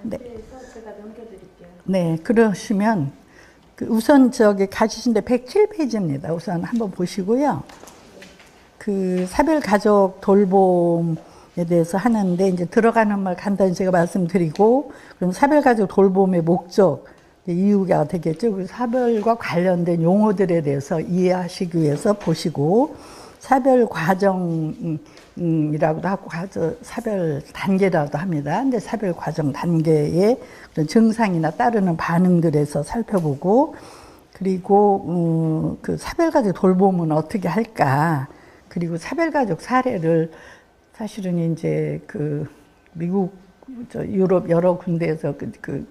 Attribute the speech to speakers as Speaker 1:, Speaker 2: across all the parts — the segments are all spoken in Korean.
Speaker 1: 네.
Speaker 2: 상태에서 제가 넘겨드릴게요.
Speaker 1: 네, 그러시면 우선 저기 가지신데 107페이지입니다. 우선 한번 보시고요. 그 사별 가족 돌봄에 대해서 하는데 이제 들어가는 말 간단히 제가 말씀드리고, 그럼 사별 가족 돌봄의 목적, 이유가 되겠죠. 그 사별과 관련된 용어들에 대해서 이해하시기 위해서 보시고, 사별 과정이라고도 하고 사별 단계라고도 합니다. 근데 사별 과정 단계의 증상이나 따르는 반응들에서 살펴보고, 그리고 그 사별가족 돌봄은 어떻게 할까? 그리고 사별가족 사례를 사실은 이제 그 미국, 유럽 여러 군데에서 그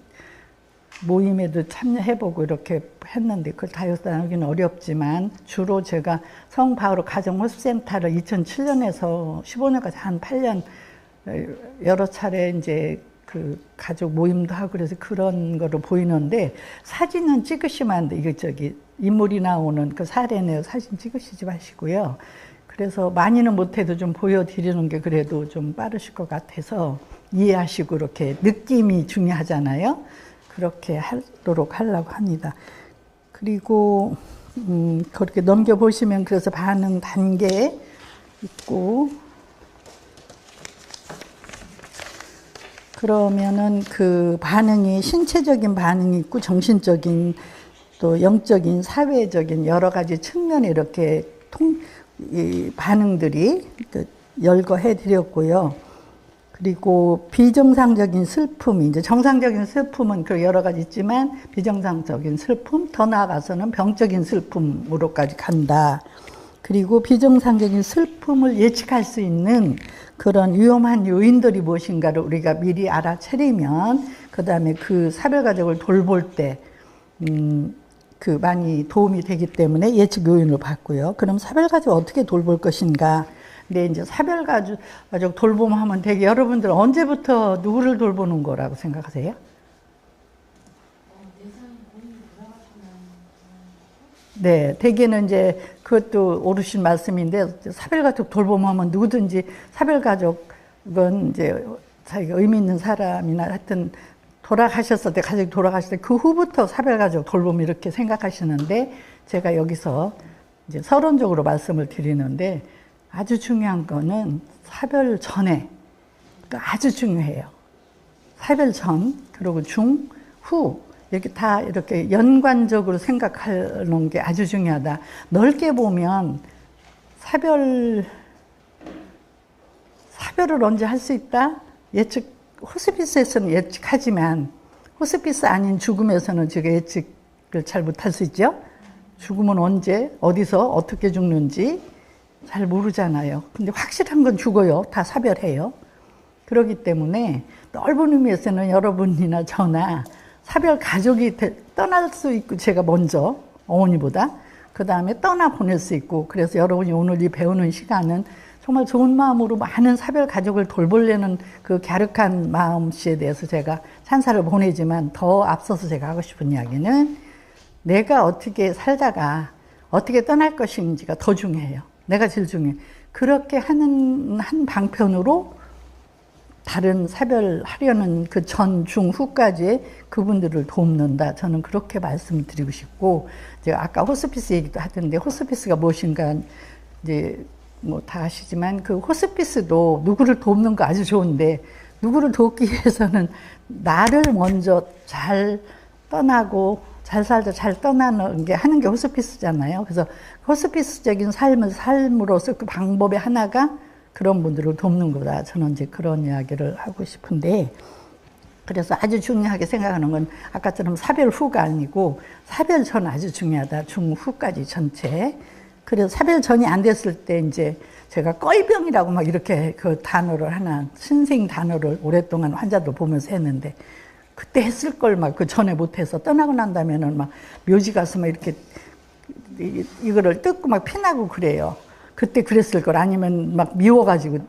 Speaker 1: 모임에도 참여해보고 이렇게 했는데 그걸 다 여기는 어렵지만, 주로 제가 성바오로 가정호수센터를 2007년에서 15년까지 한 8년 여러 차례 이제 그 가족 모임도 하고 그래서 그런 거로 보이는데, 사진은 찍으시면 안 돼. 이거 저기 인물이 나오는 그 사례는 사진 찍으시지 마시고요. 그래서 많이는 못해도 좀 보여드리는 게 그래도 좀 빠르실 것 같아서 이해하시고, 이렇게 느낌이 중요하잖아요. 그렇게 하도록 하려고 합니다. 그리고 그렇게 넘겨보시면 그래서 반응 단계 있고, 그러면은 그 반응이 신체적인 반응이 있고 정신적인 또 영적인 사회적인 여러 가지 측면에 이렇게 이 반응들이 열거해 드렸고요. 그리고 비정상적인 슬픔이 이제 정상적인 슬픔은 그 여러 가지 있지만 비정상적인 슬픔, 더 나아가서는 병적인 슬픔으로까지 간다. 그리고 비정상적인 슬픔을 예측할 수 있는 그런 위험한 요인들이 무엇인가를 우리가 미리 알아차리면 그 다음에 그 사별가족을 돌볼 때 그 많이 도움이 되기 때문에 예측 요인을 봤고요. 그럼 사별가족 어떻게 돌볼 것인가? 근데 이제 사별가족 돌봄하면 되게 여러분들 언제부터 누구를 돌보는 거라고 생각하세요? 네, 대개는 이제 그것도 옳으신 말씀인데, 사별가족 돌봄하면 누구든지 사별가족은 이제 자기가 의미 있는 사람이나 하여튼 돌아가셨을 때, 가족이 돌아가실 때 그 후부터 사별가족 돌봄 이렇게 생각하시는데, 제가 여기서 이제 서론적으로 말씀을 드리는데, 아주 중요한 거는 사별 전에, 아주 중요해요. 사별 전, 그리고 중, 후, 이렇게 다 이렇게 연관적으로 생각하는 게 아주 중요하다. 넓게 보면 사별을 언제 할 수 있다? 호스피스에서는 예측하지만 호스피스 아닌 죽음에서는 제가 예측을 잘 못할 수 있죠. 죽음은 언제, 어디서, 어떻게 죽는지 잘 모르잖아요. 근데 확실한 건 죽어요. 다 사별해요. 그렇기 때문에 넓은 의미에서는 여러분이나 저나 사별 가족이 떠날 수 있고, 제가 먼저 어머니보다 그 다음에 떠나 보낼 수 있고, 그래서 여러분이 오늘 이 배우는 시간은 정말 좋은 마음으로 많은 사별 가족을 돌보려는 그 갸륵한 마음씨에 대해서 제가 찬사를 보내지만, 더 앞서서 제가 하고 싶은 이야기는 내가 어떻게 살다가 어떻게 떠날 것인지가 더 중요해요. 내가 제일 중요해요. 그렇게 하는 한 방편으로 다른 사별하려는 그 전, 중, 후까지 그분들을 돕는다. 저는 그렇게 말씀드리고 싶고, 제가 아까 호스피스 얘기도 하던데, 호스피스가 무엇인가 이제 뭐 다 아시지만, 그 호스피스도 누구를 돕는 거 아주 좋은데, 누구를 돕기 위해서는 나를 먼저 잘 떠나고 잘 살자 잘 떠나는 게 하는 게 호스피스잖아요. 그래서 호스피스적인 삶을 삶으로써 그 방법의 하나가 그런 분들을 돕는 거다. 저는 이제 그런 이야기를 하고 싶은데, 그래서 아주 중요하게 생각하는 건 아까처럼 사별 후가 아니고 사별 전 아주 중요하다. 중 후까지 전체. 그래서 사별 전이 안 됐을 때 이제 제가 꺼이병이라고 막 이렇게 그 단어를 하나, 신생 단어를 오랫동안 환자들 보면서 했는데, 그때 했을 걸 막 그 전에 못해서 떠나고 난 다음에는 막 묘지 가서 막 이렇게 이거를 뜯고 막 피나고 그래요. 그때 그랬을 걸. 아니면 막 미워가지고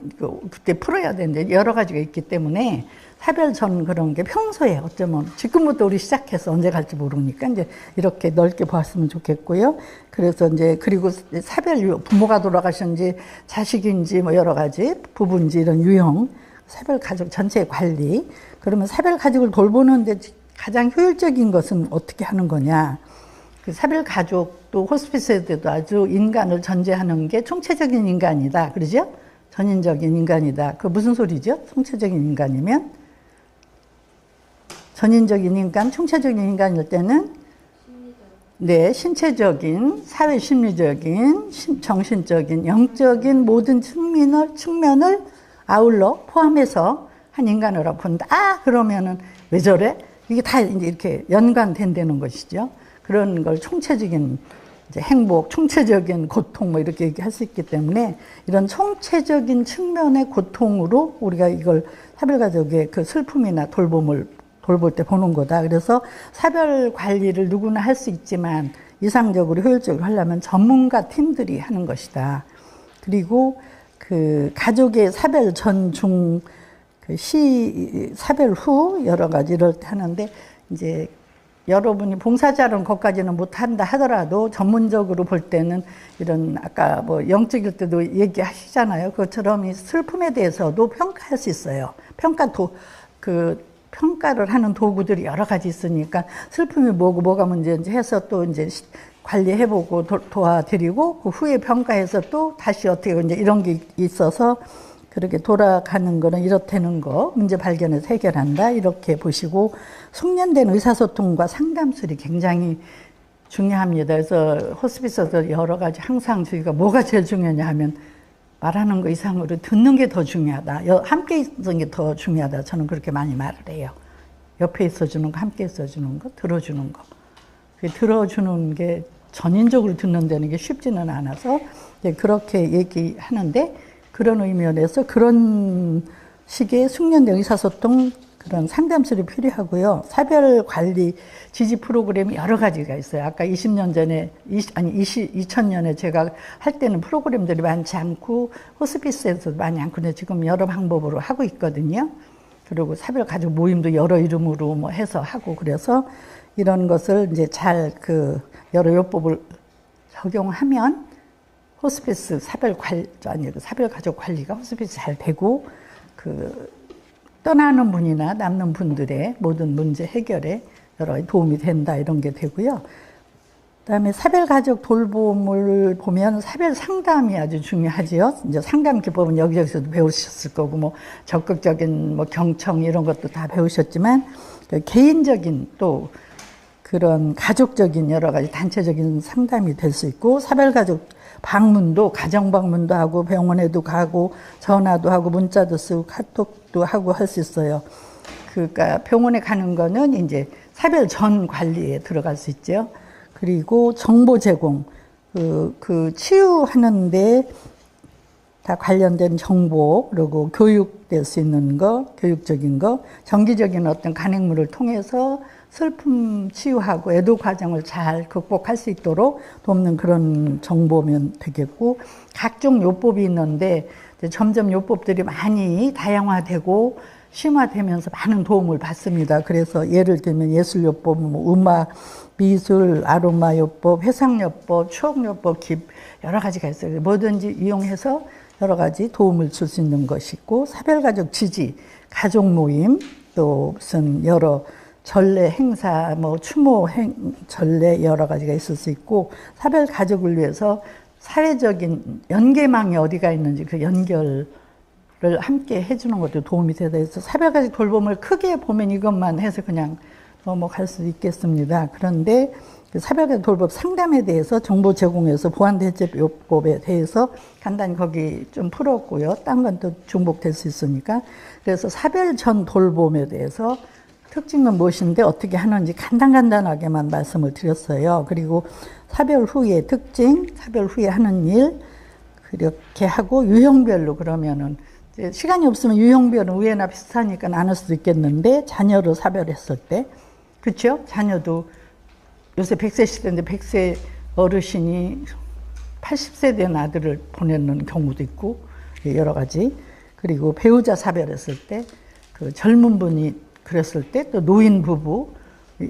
Speaker 1: 그때 풀어야 되는데 여러 가지가 있기 때문에 사별 전 그런 게 평소에 어쩌면 지금부터 우리 시작해서 언제 갈지 모르니까 이제 이렇게 넓게 봤으면 좋겠고요. 그래서 이제 그리고 사별 부모가 돌아가셨는지 자식인지 뭐 여러 가지 부부인지 이런 유형, 사별 가족 전체 관리. 그러면 사별 가족을 돌보는데 가장 효율적인 것은 어떻게 하는 거냐? 그 사별 가족도 호스피스에도 아주 인간을 전제하는 게 총체적인 인간이다. 그러죠? 전인적인 인간이다. 그 무슨 소리죠? 총체적인 인간이면? 전인적인 인간, 총체적인 인간일 때는 네, 신체적인, 사회 심리적인, 정신적인, 영적인 모든 측면을 아울러 포함해서 한 인간이라고 본다. 아, 그러면은 왜 저래? 이게 다 이제 이렇게 연관된다는 것이죠. 그런 걸 총체적인 이제 행복, 총체적인 고통 뭐 이렇게 얘기할 수 있기 때문에 이런 총체적인 측면의 고통으로 우리가 이걸 사별가족의 그 슬픔이나 돌봄을 돌볼 때 보는 거다. 그래서 사별 관리를 누구나 할 수 있지만 이상적으로 효율적으로 하려면 전문가 팀들이 하는 것이다. 그리고 그 가족의 사별 전, 중, 사별 후 여러 가지 이럴 때 하는데 이제 여러분이 봉사자는 것까지는 못한다 하더라도 전문적으로 볼 때는 이런 아까 뭐 영적일 때도 얘기하시잖아요. 그것처럼 이 슬픔에 대해서도 평가할 수 있어요. 평가를 하는 도구들이 여러 가지 있으니까 슬픔이 뭐가 문제인지 해서 또 이제 관리해보고 도와드리고 그 후에 평가해서 또 다시 어떻게 이제 이런 게 있어서 그렇게 돌아가는 거는 이렇다는 거 문제 발견해서 해결한다 이렇게 보시고 숙련된 의사소통과 상담술이 굉장히 중요합니다. 그래서 호스피스에서 여러 가지 항상 저희가 뭐가 제일 중요하냐 하면 말하는 거 이상으로 듣는 게 더 중요하다. 함께 있는 게 더 중요하다. 저는 그렇게 많이 말을 해요. 옆에 있어주는 거, 함께 있어주는 거, 들어주는 거. 들어주는 게 전인적으로 듣는다는 게 쉽지는 않아서 그렇게 얘기하는데 그런 의미에서 그런 식의 숙련된 의사소통 그런 상담술이 필요하고요. 사별관리 지지 프로그램이 여러 가지가 있어요. 아까 20년 전에, 2000년에 제가 할 때는 프로그램들이 많지 않고 호스피스에서도 많이 않고 근데 지금 여러 방법으로 하고 있거든요. 그리고 사별가족 모임도 여러 이름으로 뭐 해서 하고 그래서 이런 것을 이제 잘 여러 요법을 적용하면 호스피스 사별가족 관리가 호스피스 잘 되고 떠나는 분이나 남는 분들의 모든 문제 해결에 여러 도움이 된다 이런 게 되고요. 그다음에 사별가족 돌봄을 보면 사별 상담이 아주 중요하지요. 이제 상담 기법은 여기저기서도 배우셨을 거고 뭐 적극적인 뭐 경청 이런 것도 다 배우셨지만 개인적인 또 그런 가족적인 여러 가지 단체적인 상담이 될 수 있고 사별가족 방문도 가정 방문도 하고 병원에도 가고 전화도 하고 문자도 쓰고 카톡도 하고 할 수 있어요. 그러니까 병원에 가는 거는 이제 사별 전 관리에 들어갈 수 있죠. 그리고 정보 제공, 치유하는데 다 관련된 정보, 그리고 교육될 수 있는 거, 교육적인 거, 정기적인 어떤 간행물을 통해서 슬픔 치유하고 애도 과정을 잘 극복할 수 있도록 돕는 그런 정보면 되겠고, 각종 요법이 있는데 점점 요법들이 많이 다양화되고 심화되면서 많은 도움을 받습니다. 그래서 예를 들면 예술요법, 뭐 음악, 미술, 아로마요법, 해상요법, 추억요법, 여러 가지가 있어요. 뭐든지 이용해서 여러 가지 도움을 줄 수 있는 것이 있고, 사별가족 지지, 가족 모임, 또 무슨 여러 전례 행사, 뭐 추모 전례 여러 가지가 있을 수 있고, 사별가족을 위해서 사회적인 연계망이 어디가 있는지 그 연결을 함께 해주는 것도 도움이 되다 해서 사별가족 돌봄을 크게 보면 이것만 해서 그냥 넘어갈 수 있겠습니다. 그런데 그 사별가족 돌봄 상담에 대해서 정보 제공해서 보완대책요법에 대해서 간단히 거기 좀 풀었고요. 딴 건 또 중복될 수 있으니까. 그래서 사별 전 돌봄에 대해서 특징은 무엇인데 어떻게 하는지 간단하게만 말씀을 드렸어요. 그리고 사별 후의 특징, 사별 후에 하는 일 그렇게 하고 유형별로 그러면은 시간이 없으면 유형별은 우애나 비슷하니까 나눌 수도 있겠는데 자녀로 사별했을 때 그렇죠? 자녀도 요새 100세 시대인데 100세 어르신이 80세 된 아들을 보내는 경우도 있고 여러 가지 그리고 배우자 사별했을 때 그 젊은 분이 그랬을 때 또 노인 부부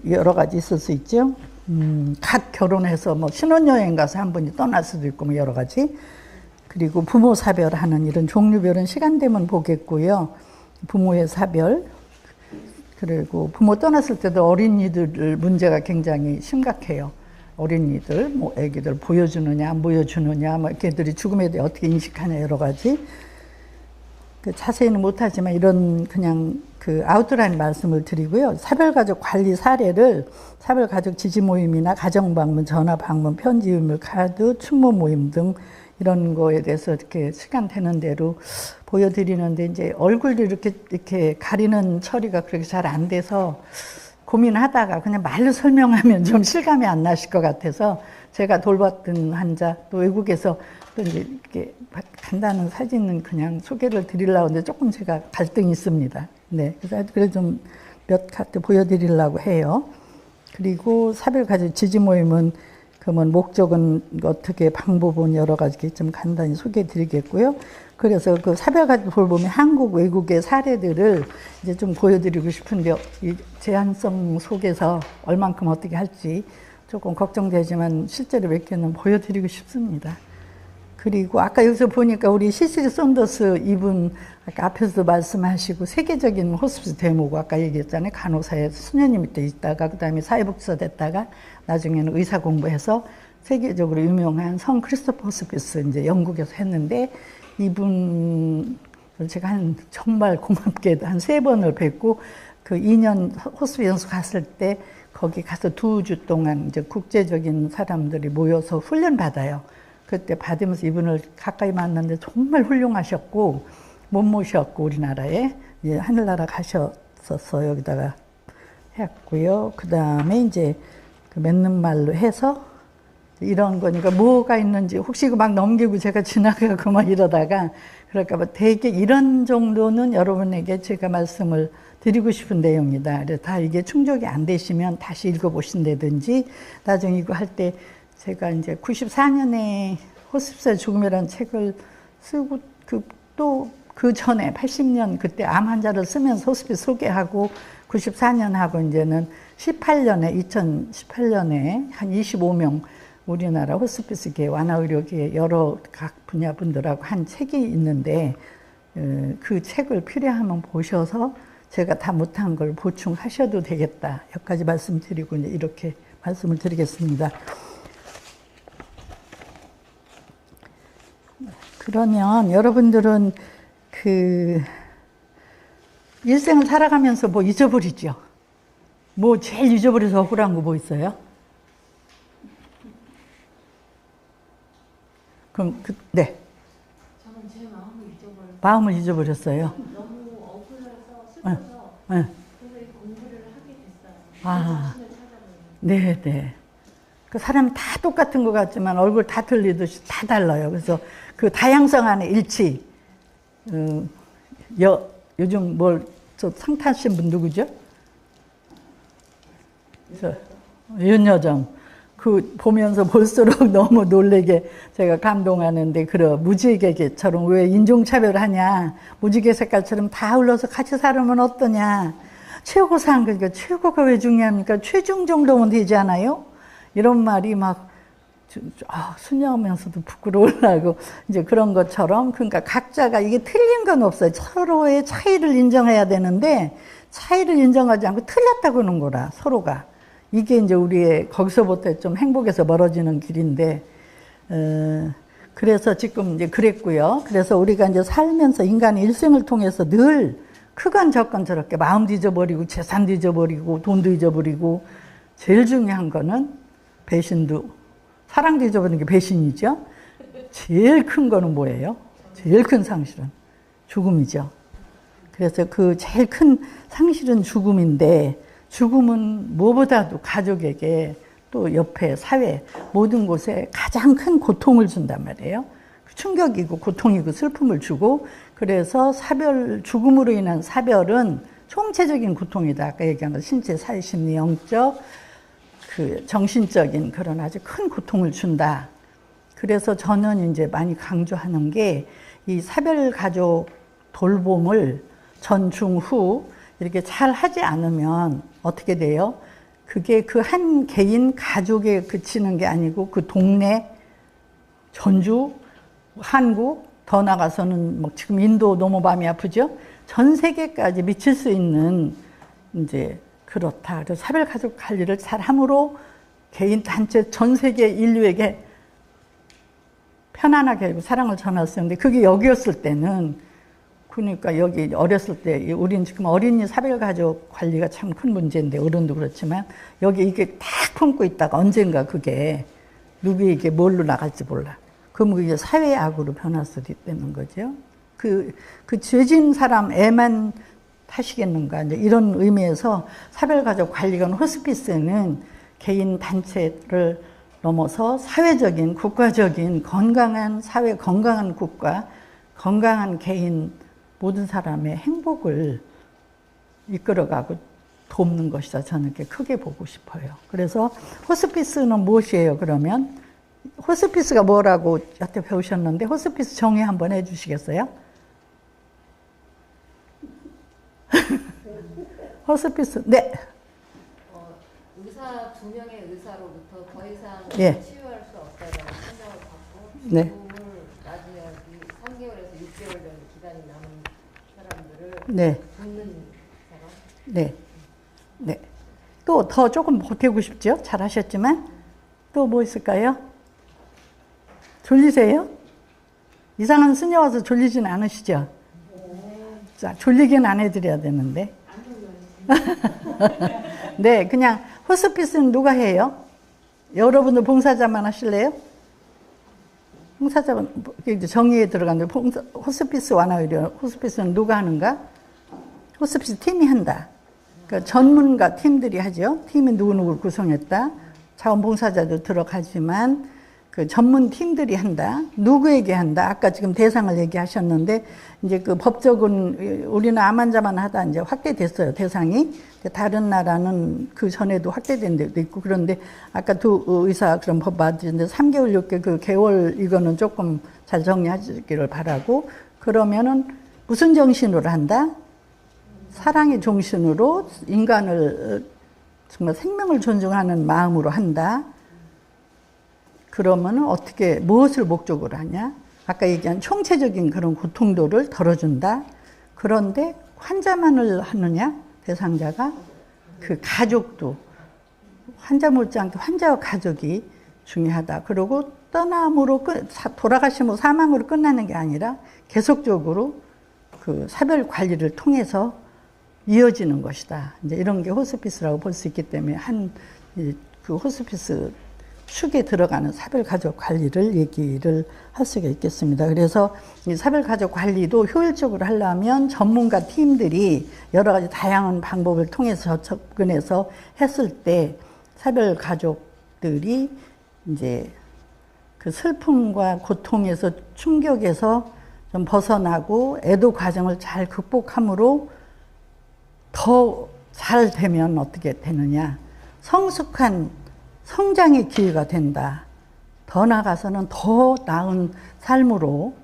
Speaker 1: 여러 가지 있을 수 있죠. 갓 결혼해서 뭐 신혼여행 가서 한 분이 떠날 수도 있고 뭐 여러 가지. 그리고 부모 사별하는 이런 종류별은 시간 되면 보겠고요. 부모의 사별, 그리고 부모 떠났을 때도 어린이들 문제가 굉장히 심각해요. 어린이들, 뭐 애기들 보여주느냐 안 보여주느냐, 뭐 걔들이 죽음에 대해 어떻게 인식하냐 여러 가지. 그 자세히는 못하지만 이런 그냥 그 아웃라인 말씀을 드리고요. 사별가족 관리 사례를 사별가족 지지 모임이나 가정방문, 전화방문, 편지 유물, 카드, 추모 모임 등 이런 거에 대해서 이렇게 시간 되는 대로 보여드리는데 이제 얼굴도 이렇게 가리는 처리가 그렇게 잘 안 돼서 고민하다가 그냥 말로 설명하면 좀 실감이 안 나실 것 같아서 제가 돌봤던 환자 또 외국에서 또 이제 이렇게 간단한 사진은 그냥 소개를 드리려고 하는데 조금 제가 갈등이 있습니다. 네, 그래서 좀 몇 카드 보여드리려고 해요. 그리고 사별가족 지지 모임은 그러면 목적은 어떻게 방법은 여러 가지 좀 간단히 소개해 드리겠고요. 그래서 그 사별가족 돌봄의 한국 외국의 사례들을 이제 좀 보여드리고 싶은데 이 제한성 속에서 얼만큼 어떻게 할지 조금 걱정되지만 실제로 몇 개는 보여드리고 싶습니다. 그리고 아까 여기서 보니까 우리 시시리 썬더스 이분 아까 앞에서도 말씀하시고 세계적인 호스피스 대모고 아까 얘기했잖아요. 간호사에 수녀님 때 있다가 그다음에 사회복지사 됐다가 나중에는 의사 공부해서 세계적으로 유명한 성 크리스토퍼 호스피스 이제 영국에서 했는데 이분 제가 정말 고맙게도 한 3번을 뵙고 그 2년 호스피스 연수 갔을 때 거기 가서 2주 동안 이제 국제적인 사람들이 모여서 훈련 받아요. 그때 받으면서 이분을 가까이 만났는데 정말 훌륭하셨고 못 모셨고 우리나라에 이제 하늘나라 가셨었어요. 여기다가 했고요. 그 다음에 이제 그 맺는 말로 해서 이런 거니까 뭐가 있는지 혹시 막 넘기고 제가 지나가고 막 이러다가 그럴까 봐 되게 이런 정도는 여러분에게 제가 말씀을 드리고 싶은 내용이다. 그래서 다 이게 충족이 안 되시면 다시 읽어보신다든지 나중에 이거 할 때 제가 이제 94년에 호스피스의 죽음이라는 책을 쓰고 또 그 전에 80년 그때 암 환자를 쓰면서 호스피스 소개하고 94년 하고 이제는 2018년에 한 25명 우리나라 호스피스계 완화의료계 여러 각 분야 분들하고 한 책이 있는데 그 책을 필요하면 보셔서 제가 다 못한 걸 보충하셔도 되겠다. 여기까지 말씀드리고 이제 이렇게 말씀을 드리겠습니다. 그러면 여러분들은 그 일생을 살아가면서 뭐 잊어버리죠? 뭐 제일 잊어버려서 억울한 거 뭐 있어요? 그럼 네.
Speaker 2: 저는 제 마음을 잊어버렸어요.
Speaker 1: 마음을 잊어버렸어요.
Speaker 2: 너무 억울해서 슬퍼서
Speaker 1: 네.
Speaker 2: 그래서 이 공부를 하게 됐어요.
Speaker 1: 아,
Speaker 2: 자신을 찾아보는.
Speaker 1: 네, 네. 그 사람 다 똑같은 것 같지만 얼굴 다 틀리듯이 다 달라요. 그래서 그 다양성 안에 일치. 요즘 저 상 타신 분 누구죠? 윤여정. 그 보면서 볼수록 너무 놀래게 제가 감동하는데 그런 무지개처럼 왜 인종차별하냐. 무지개 색깔처럼 다 흘러서 같이 살으면 어떠냐. 최고상 그러니까 최고가 왜 중요합니까? 최중 정도면 되지 않아요? 이런 말이 막 순여하면서도 부끄러우려고 이제 그런 것처럼 그러니까 각자가 이게 틀린 건 없어요. 서로의 차이를 인정해야 되는데 차이를 인정하지 않고 틀렸다고 하는 거라 서로가 이게 이제 우리의 거기서부터 좀 행복에서 멀어지는 길인데 그래서 지금 이제 그랬고요. 그래서 우리가 이제 살면서 인간의 일생을 통해서 늘 크건 적건 저렇게 마음도 잊어버리고 재산도 잊어버리고 돈도 잊어버리고 제일 중요한 거는 배신도 사랑도 잊어버리는 게 배신이죠. 제일 큰 거는 뭐예요? 제일 큰 상실은 죽음이죠. 그래서 그 제일 큰 상실은 죽음인데 죽음은 무엇보다도 가족에게 또 옆에 사회 모든 곳에 가장 큰 고통을 준단 말이에요. 충격이고 고통이고 슬픔을 주고 그래서 죽음으로 인한 사별은 총체적인 고통이다. 아까 얘기한 거 신체, 사회, 심리, 영적 그 정신적인 그런 아주 큰 고통을 준다. 그래서 저는 이제 많이 강조하는 게 이 사별 가족 돌봄을 전, 중, 후 이렇게 잘 하지 않으면 어떻게 돼요? 그게 그 한 개인 가족에 그치는 게 아니고 그 동네, 전주, 한국, 더 나가서는 뭐 지금 인도 너무 마음이 아프죠? 전 세계까지 미칠 수 있는 이제 그렇다. 그래서 사별가족 관리를 잘 함으로 개인, 단체, 전 세계 인류에게 편안하게 하고 사랑을 전할 수 있는데 그게 여기였을 때는 그러니까 여기 어렸을 때 우린 지금 어린이 사별가족 관리가 참 큰 문제인데 어른도 그렇지만 여기 이게 딱 품고 있다가 언젠가 그게 누구에게 뭘로 나갈지 몰라. 그러면 그게 사회의 악으로 변할 수도 있다는 거죠. 그 죄진 사람 애만 하시겠는가 이제 이런 의미에서 사별가족 관리관 호스피스는 개인 단체를 넘어서 사회적인 국가적인 건강한 사회, 건강한 국가, 건강한 개인 모든 사람의 행복을 이끌어가고 돕는 것이다. 저는 이렇게 크게 보고 싶어요. 그래서 호스피스는 무엇이에요? 그러면 호스피스가 뭐라고 여태 배우셨는데 호스피스 정의 한번 해주시겠어요? 호스피스, 네.
Speaker 3: 의사 두 명의 의사로부터 더 이상
Speaker 1: 예.
Speaker 3: 치유할 수 없다는 판정을 받고
Speaker 1: 네.
Speaker 3: 죽음을 맞이하기 3개월에서 6개월 정도 기간이 남은 사람들을
Speaker 1: 네.
Speaker 3: 돕는 사람.
Speaker 1: 네. 네. 또 더 조금 보태고 싶죠? 잘하셨지만 또 뭐 있을까요? 졸리세요? 이상한 스녀 와서 졸리진 않으시죠? 자, 졸리긴 안 해드려야 되는데. 네, 그냥 호스피스는 누가 해요? 여러분들 봉사자만 하실래요? 봉사자만 정의에 들어가는데 호스피스 완화의료 호스피스는 누가 하는가? 호스피스 팀이 한다. 그러니까 전문가 팀들이 하죠. 팀이 누구누구를 구성했다. 자원봉사자도 들어가지만 그 전문 팀들이 한다. 누구에게 한다. 아까 지금 대상을 얘기하셨는데 이제 그 법적은 우리는 암 환자만 하다 이제 확대됐어요. 대상이. 다른 나라는 그 전에도 확대된 데도 있고 그런데 아까 두 의사 그런 법 맞는데 3개월 6개월 그 개월 이거는 조금 잘 정리하시기를 바라고 그러면은 무슨 정신으로 한다? 사랑의 정신으로 인간을 정말 생명을 존중하는 마음으로 한다. 그러면은 어떻게 무엇을 목적으로 하냐? 아까 얘기한 총체적인 그런 고통도를 덜어준다. 그런데 환자만을 하느냐? 대상자가 그 가족도 환자 못지않게 환자와 가족이 중요하다. 그리고 떠남으로 돌아가시면 사망으로 끝나는 게 아니라 계속적으로 그 사별 관리를 통해서 이어지는 것이다. 이제 이런 게 호스피스라고 볼 수 있기 때문에 그 호스피스 축에 들어가는 사별가족 관리를 얘기를 할 수가 있겠습니다. 그래서 이 사별가족 관리도 효율적으로 하려면 전문가 팀들이 여러 가지 다양한 방법을 통해서 접근해서 했을 때 사별가족들이 이제 그 슬픔과 고통에서 충격에서 좀 벗어나고 애도 과정을 잘 극복함으로 더 잘 되면 어떻게 되느냐. 성숙한 성장의 기회가 된다. 더 나아가서는 더 나은 삶으로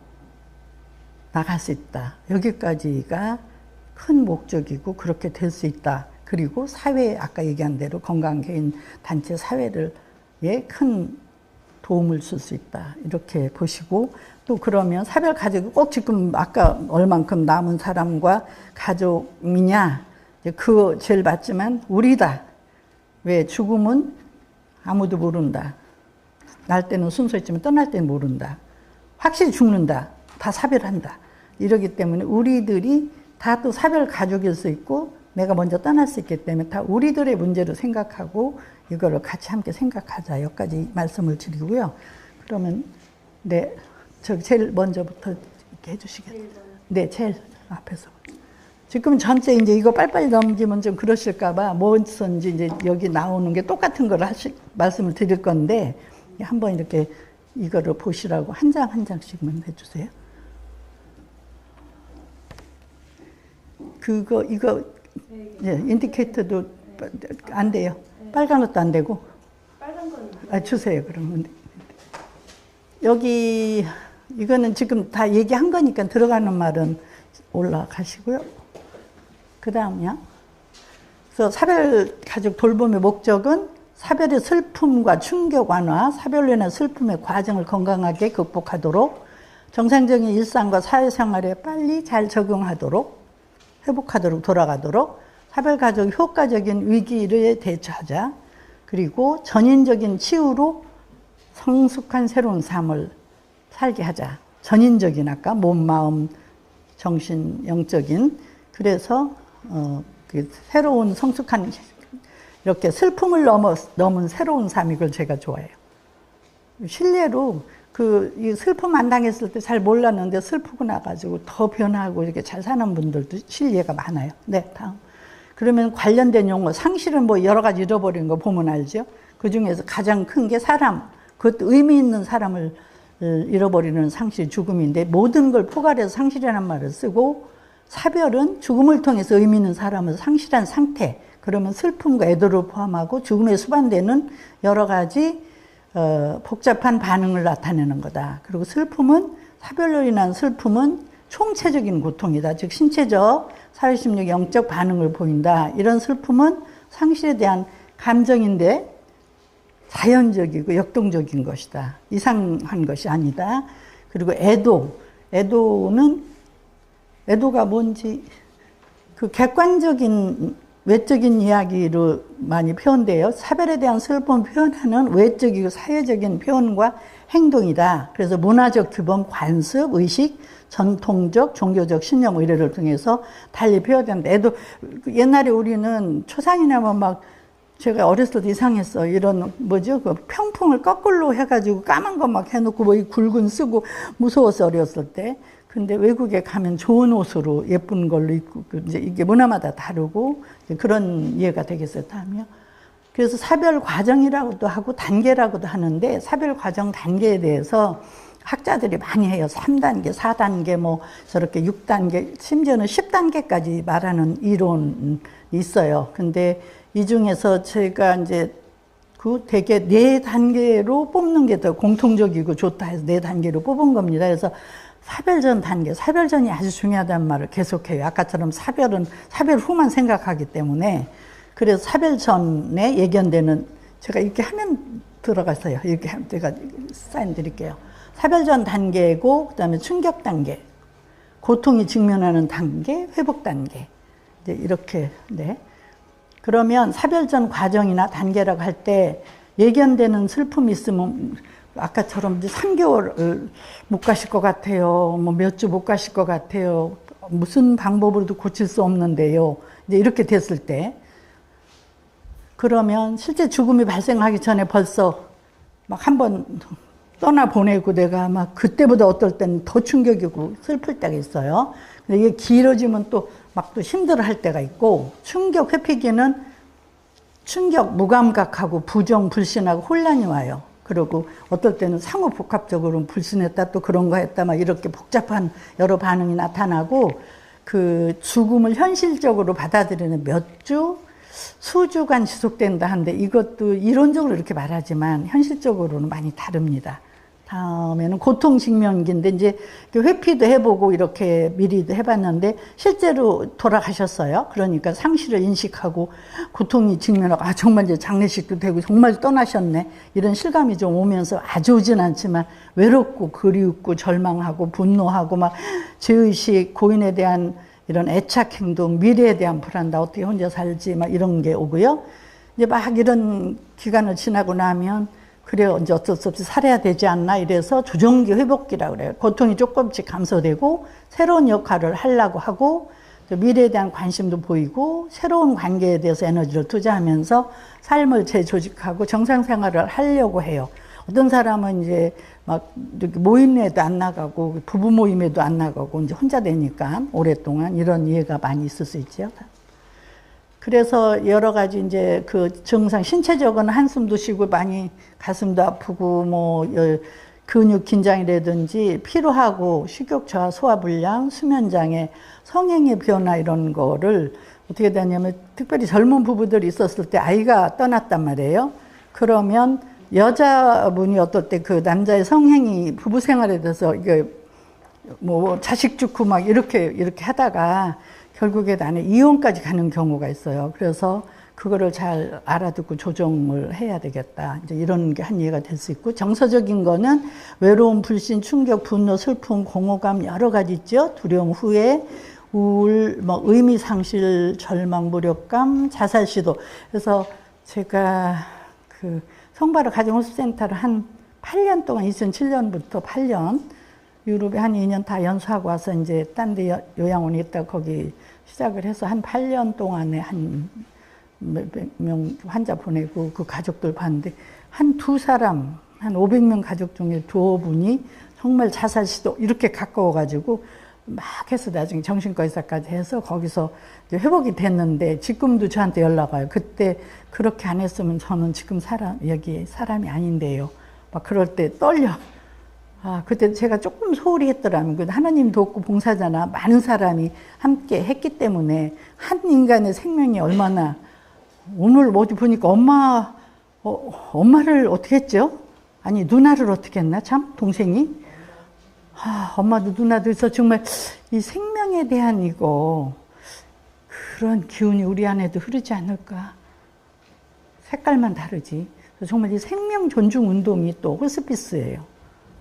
Speaker 1: 나갈 수 있다. 여기까지가 큰 목적이고 그렇게 될 수 있다. 그리고 사회, 아까 얘기한 대로 건강개인 단체 사회를 큰 도움을 줄 수 있다. 이렇게 보시고 또 그러면 사별 가족이 꼭 지금 아까 얼만큼 남은 사람과 가족이냐. 그 제일 맞지만 우리다. 왜 죽음은 아무도 모른다. 날 때는 순서 있지만 떠날 때는 모른다. 확실히 죽는다. 다 사별한다. 이러기 때문에 우리들이 다 또 사별 가족일 수 있고 내가 먼저 떠날 수 있기 때문에 다 우리들의 문제로 생각하고 이거를 같이 함께 생각하자. 여기까지 말씀을 드리고요. 그러면 네, 저 제일 먼저부터 이렇게 해주시겠어요? 네, 제일 앞에서. 지금 전체 이제 이거 빨리빨리 넘기면 좀 그러실까봐 뭐든지 이제 여기 나오는 게 똑같은 걸 말씀을 드릴 건데 한번 이렇게 이거를 보시라고 한 장 한 장씩만 해주세요. 이거 예, 인디케이터도 안 돼요. 빨간 것도 안 되고.
Speaker 2: 빨간 건
Speaker 1: 주세요. 그러면 여기 이거는 지금 다 얘기한 거니까 들어가는 말은 올라가시고요. 그 다음요. 그래서 사별 가족 돌봄의 목적은 사별의 슬픔과 충격 완화, 사별로 인한 슬픔의 과정을 건강하게 극복하도록 정상적인 일상과 사회생활에 빨리 잘 적응하도록 회복하도록 돌아가도록 사별가족 효과적인 위기를 대처하자. 그리고 전인적인 치유로 성숙한 새로운 삶을 살게 하자. 전인적인 아까 몸, 마음, 정신, 영적인. 그래서 그 새로운 성숙한 이렇게 슬픔을 넘은 새로운 삶, 이걸 제가 좋아해요. 실례로 이 슬픔 안 당했을 때 잘 몰랐는데 슬프고 나가지고 더 변하고 이렇게 잘 사는 분들도 실례가 많아요. 네, 다음. 그러면 관련된 용어, 상실은 뭐 여러 가지 잃어버린 거 보면 알죠? 그 중에서 가장 큰 게 사람, 그것도 의미 있는 사람을 잃어버리는 상실, 죽음인데 모든 걸 포괄해서 상실이라는 말을 쓰고 사별은 죽음을 통해서 의미 있는 사람을 상실한 상태, 그러면 슬픔과 애도를 포함하고 죽음에 수반되는 여러 가지 복잡한 반응을 나타내는 거다. 그리고 슬픔은, 사별로 인한 슬픔은 총체적인 고통이다. 즉 신체적, 사회심理, 영적 반응을 보인다. 이런 슬픔은 상실에 대한 감정인데 자연적이고 역동적인 것이다. 이상한 것이 아니다. 그리고 애도가 뭔지 그 객관적인 외적인 이야기로 많이 표현돼요. 사별에 대한 슬픔을 표현하는 외적이고 사회적인 표현과 행동이다. 그래서 문화적 규범, 관습, 의식, 전통적, 종교적 신념 의례를 통해서 달리 표현된다. 옛날에 우리는 초상이나면 막 제가 어렸을 때 이상했어. 이런 그 평풍을 거꾸로 해가지고 까만 거 막 해놓고 뭐 이 굵은 쓰고 무서워서 어렸을 때. 근데 외국에 가면 좋은 옷으로 예쁜 걸로 입고 이제 이게 문화마다 다르고 그런 이해가 되겠어요. 다음이요. 그래서 사별 과정이라고도 하고 단계라고도 하는데 사별 과정 단계에 대해서 학자들이 많이 해요. 3단계, 4단계, 뭐 저렇게 6단계, 심지어는 10단계까지 말하는 이론이 있어요. 근데 이 중에서 제가 이제 그 되게 4단계로 뽑는 게 더 공통적이고 좋다 해서 4단계로 뽑은 겁니다. 그래서 사별전 단계, 사별전이 아주 중요하다는 말을 계속해요. 아까처럼 사별은 사별 후만 생각하기 때문에. 그래서 사별전에 예견되는, 제가 이렇게 하면 들어갔어요. 이렇게 하면 제가 사인 드릴게요. 사별전 단계고, 그 다음에 충격 단계, 고통이 직면하는 단계, 회복 단계. 이제 이렇게, 네. 그러면 사별전 과정이나 단계라고 할 때 예견되는 슬픔이 있으면 아까처럼 이제 3개월 못 가실 것 같아요. 뭐 몇 주 못 가실 것 같아요. 무슨 방법으로도 고칠 수 없는데요. 이제 이렇게 됐을 때. 그러면 실제 죽음이 발생하기 전에 벌써 막 한번 떠나보내고 내가 막 그때보다 어떨 때는 더 충격이고 슬플 때가 있어요. 근데 이게 길어지면 또 막 또 힘들어 할 때가 있고, 충격 회피기는 충격 무감각하고 부정, 불신하고 혼란이 와요. 그리고 어떨 때는 상호 복합적으로 불신했다 또 그런 거 했다 막 이렇게 복잡한 여러 반응이 나타나고, 그 죽음을 현실적으로 받아들이는 몇 주, 수주간 지속된다 하는데 이것도 이론적으로 이렇게 말하지만 현실적으로는 많이 다릅니다. 다음에는 고통 직면기인데 이제 회피도 해보고 이렇게 미리도 해봤는데 실제로 돌아가셨어요. 그러니까 상실을 인식하고 고통이 직면하고 정말 이제 장례식도 되고 정말 떠나셨네 이런 실감이 좀 오면서 아주 오진 않지만 외롭고 그리웠고 절망하고 분노하고 막 죄의식, 고인에 대한 이런 애착 행동, 미래에 대한 불안, 나 어떻게 혼자 살지 막 이런 게 오고요. 이제 막 이런 기간을 지나고 나면 그래 이제 어쩔 수 없이 살아야 되지 않나 이래서 조정기 회복기라고 그래요. 고통이 조금씩 감소되고 새로운 역할을 하려고 하고 미래에 대한 관심도 보이고 새로운 관계에 대해서 에너지를 투자하면서 삶을 재조직하고 정상생활을 하려고 해요. 어떤 사람은 이제 막 이렇게 모임에도 안 나가고 부부 모임에도 안 나가고 이제 혼자 되니까 오랫동안 이런 이해가 많이 있을 수 있죠. 그래서 여러 가지 이제 그 증상, 신체적으로는 한숨도 쉬고 많이 가슴도 아프고 뭐 근육 긴장이라든지 피로하고 식욕 저하, 소화불량, 수면장애, 성행의 변화 이런 거를 어떻게 되냐면 특별히 젊은 부부들이 있었을 때 아이가 떠났단 말이에요. 그러면 여자분이 어떨 때 그 남자의 성행이 부부 생활에 대해서 이게 뭐 자식 죽고 막 이렇게 하다가 결국에 나는 이혼까지 가는 경우가 있어요. 그래서 그거를 잘 알아듣고 조정을 해야 되겠다. 이제 이런 게 한 이해가 될 수 있고, 정서적인 거는 외로움, 불신, 충격, 분노, 슬픔, 공허감 여러 가지 있죠. 두려움, 후회, 우울, 뭐 의미 상실, 절망, 무력감, 자살 시도. 그래서 제가 그 성바르 가정호스센터를 한 8년 동안 2007년부터 8년 유럽에 한 2년 다 연수하고 와서 이제 딴 데 요양원에 있다가 거기 시작을 해서 한 8년 동안에 한 몇백 명 환자 보내고 그 가족들 봤는데 한 두 사람, 한 500명 가족 중에 두어 분이 정말 자살 시도 이렇게 가까워가지고 막 해서 나중에 정신과 의사까지 해서 거기서 이제 회복이 됐는데 지금도 저한테 연락 와요. 그때 그렇게 안 했으면 저는 지금 여기 사람이 아닌데요. 막 그럴 때 떨려. 아, 그때 제가 조금 소홀히 했더라면, 하나님도 없고 봉사자나 많은 사람이 함께 했기 때문에 한 인간의 생명이 얼마나, 오늘 어디 보니까 엄마를 어떻게 했죠? 아니, 누나를 어떻게 했나? 참, 동생이? 아, 엄마도 누나도 있어. 정말 이 생명에 대한 그런 기운이 우리 안에도 흐르지 않을까? 색깔만 다르지. 정말 이 생명 존중 운동이 또 호스피스예요.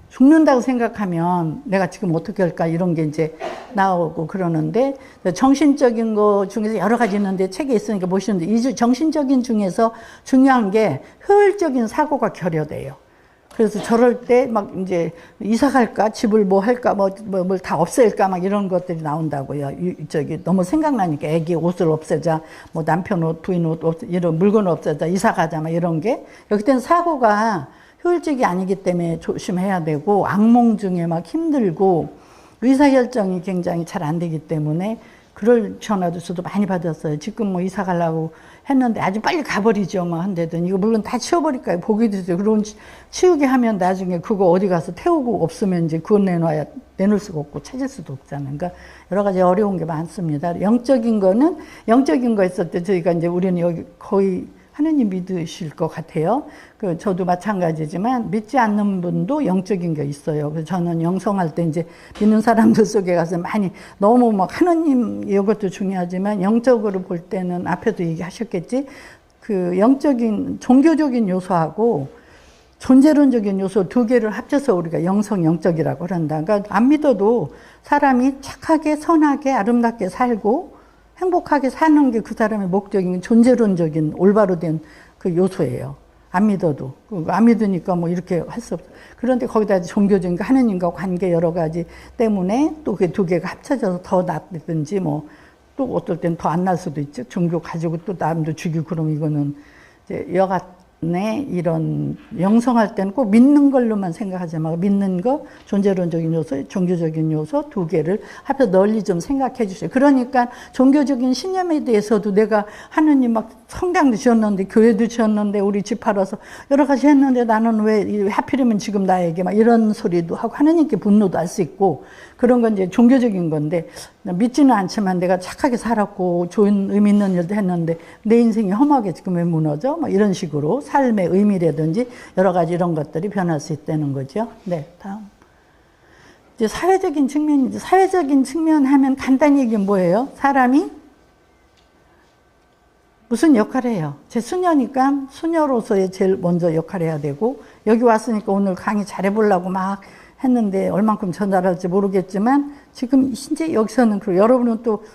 Speaker 1: 죽는다고 생각하면 내가 지금 어떻게 할까 이런 게 이제 나오고 그러는데 정신적인 거 중에서 여러 가지 있는데 책에 있으니까 보시는데 이 정신적인 중에서 중요한 게 효율적인 사고가 결여돼요. 그래서 저럴 때 막 이제 이사 갈까 집을 뭐 할까 뭘 다 없앨까 막 이런 것들이 나온다고요. 너무 생각나니까 애기 옷을 없애자 뭐 남편 옷 부인 옷 이런 물건을 없애자 이사 가자 막 이런 게 그때는 사고가 효율적이 아니기 때문에 조심해야 되고 악몽 중에 막 힘들고 의사결정이 굉장히 잘 안 되기 때문에 그럴 전화도 저도 많이 받았어요. 지금 뭐 이사 가려고 했는데 아주 빨리 가버리죠. 뭐 한데든 이거 물론 다 치워버릴까요? 보기 드세요. 그럼 치우게 하면 나중에 그거 어디 가서 태우고 없으면 이제 그건 내놓을 수가 없고 찾을 수도 없잖아요. 그러니까 여러 가지 어려운 게 많습니다. 영적인 거 있을 때 저희가 이제 우리는 여기 거의 하느님 믿으실 것 같아요. 저도 마찬가지지만 믿지 않는 분도 영적인 게 있어요. 그래서 저는 영성할 때 이제 믿는 사람들 속에 가서 많이 너무 막 하느님 이것도 중요하지만 영적으로 볼 때는 앞에도 얘기하셨겠지. 영적인 종교적인 요소하고 존재론적인 요소 두 개를 합쳐서 우리가 영적이라고 한다. 그러니까 안 믿어도 사람이 착하게 선하게 아름답게 살고 행복하게 사는 게 그 사람의 목적인 존재론적인 올바로 된 그 요소예요. 안 믿어도. 안 믿으니까 뭐 이렇게 할 수 없어. 그런데 거기다 종교적인 하느님과 관계 여러 가지 때문에 또 그 두 개가 합쳐져서 더 낫든지 뭐 또 어떨 땐 더 안 날 수도 있죠. 종교 가지고 또 남도 죽이고 그럼 이거는 이제 여간에 이런 영성할 때는 꼭 믿는 걸로만 생각하지 말고 믿는 거, 존재론적인 요소, 종교적인 요소 두 개를 합해서 널리 좀 생각해 주세요. 그러니까 종교적인 신념에 대해서도 내가 하느님 막 성당도 지었는데 교회도 지었는데 우리 집 팔아서 여러 가지 했는데 나는 왜 하필이면 지금 나에게 막 이런 소리도 하고 하느님께 분노도 할 수 있고 그런 건 이제 종교적인 건데 믿지는 않지만 내가 착하게 살았고 좋은 의미 있는 일도 했는데 내 인생이 험하게 지금 왜 무너져? 막 이런 식으로 삶의 의미라든지 여러 가지 이런 것들이 변할 수 있다는 거죠. 네, 다음. 이제 사회적인 측면이죠. 사회적인 측면 하면 간단히 얘기하면 뭐예요? 사람이 무슨 역할을 해요? 제 수녀니까 수녀로서의 제일 먼저 역할을 해야 되고 여기 왔으니까 오늘 강의 잘해보려고 막 했는데 얼만큼 전달할지 모르겠지만 지금 이제 여기서는 여러분은 또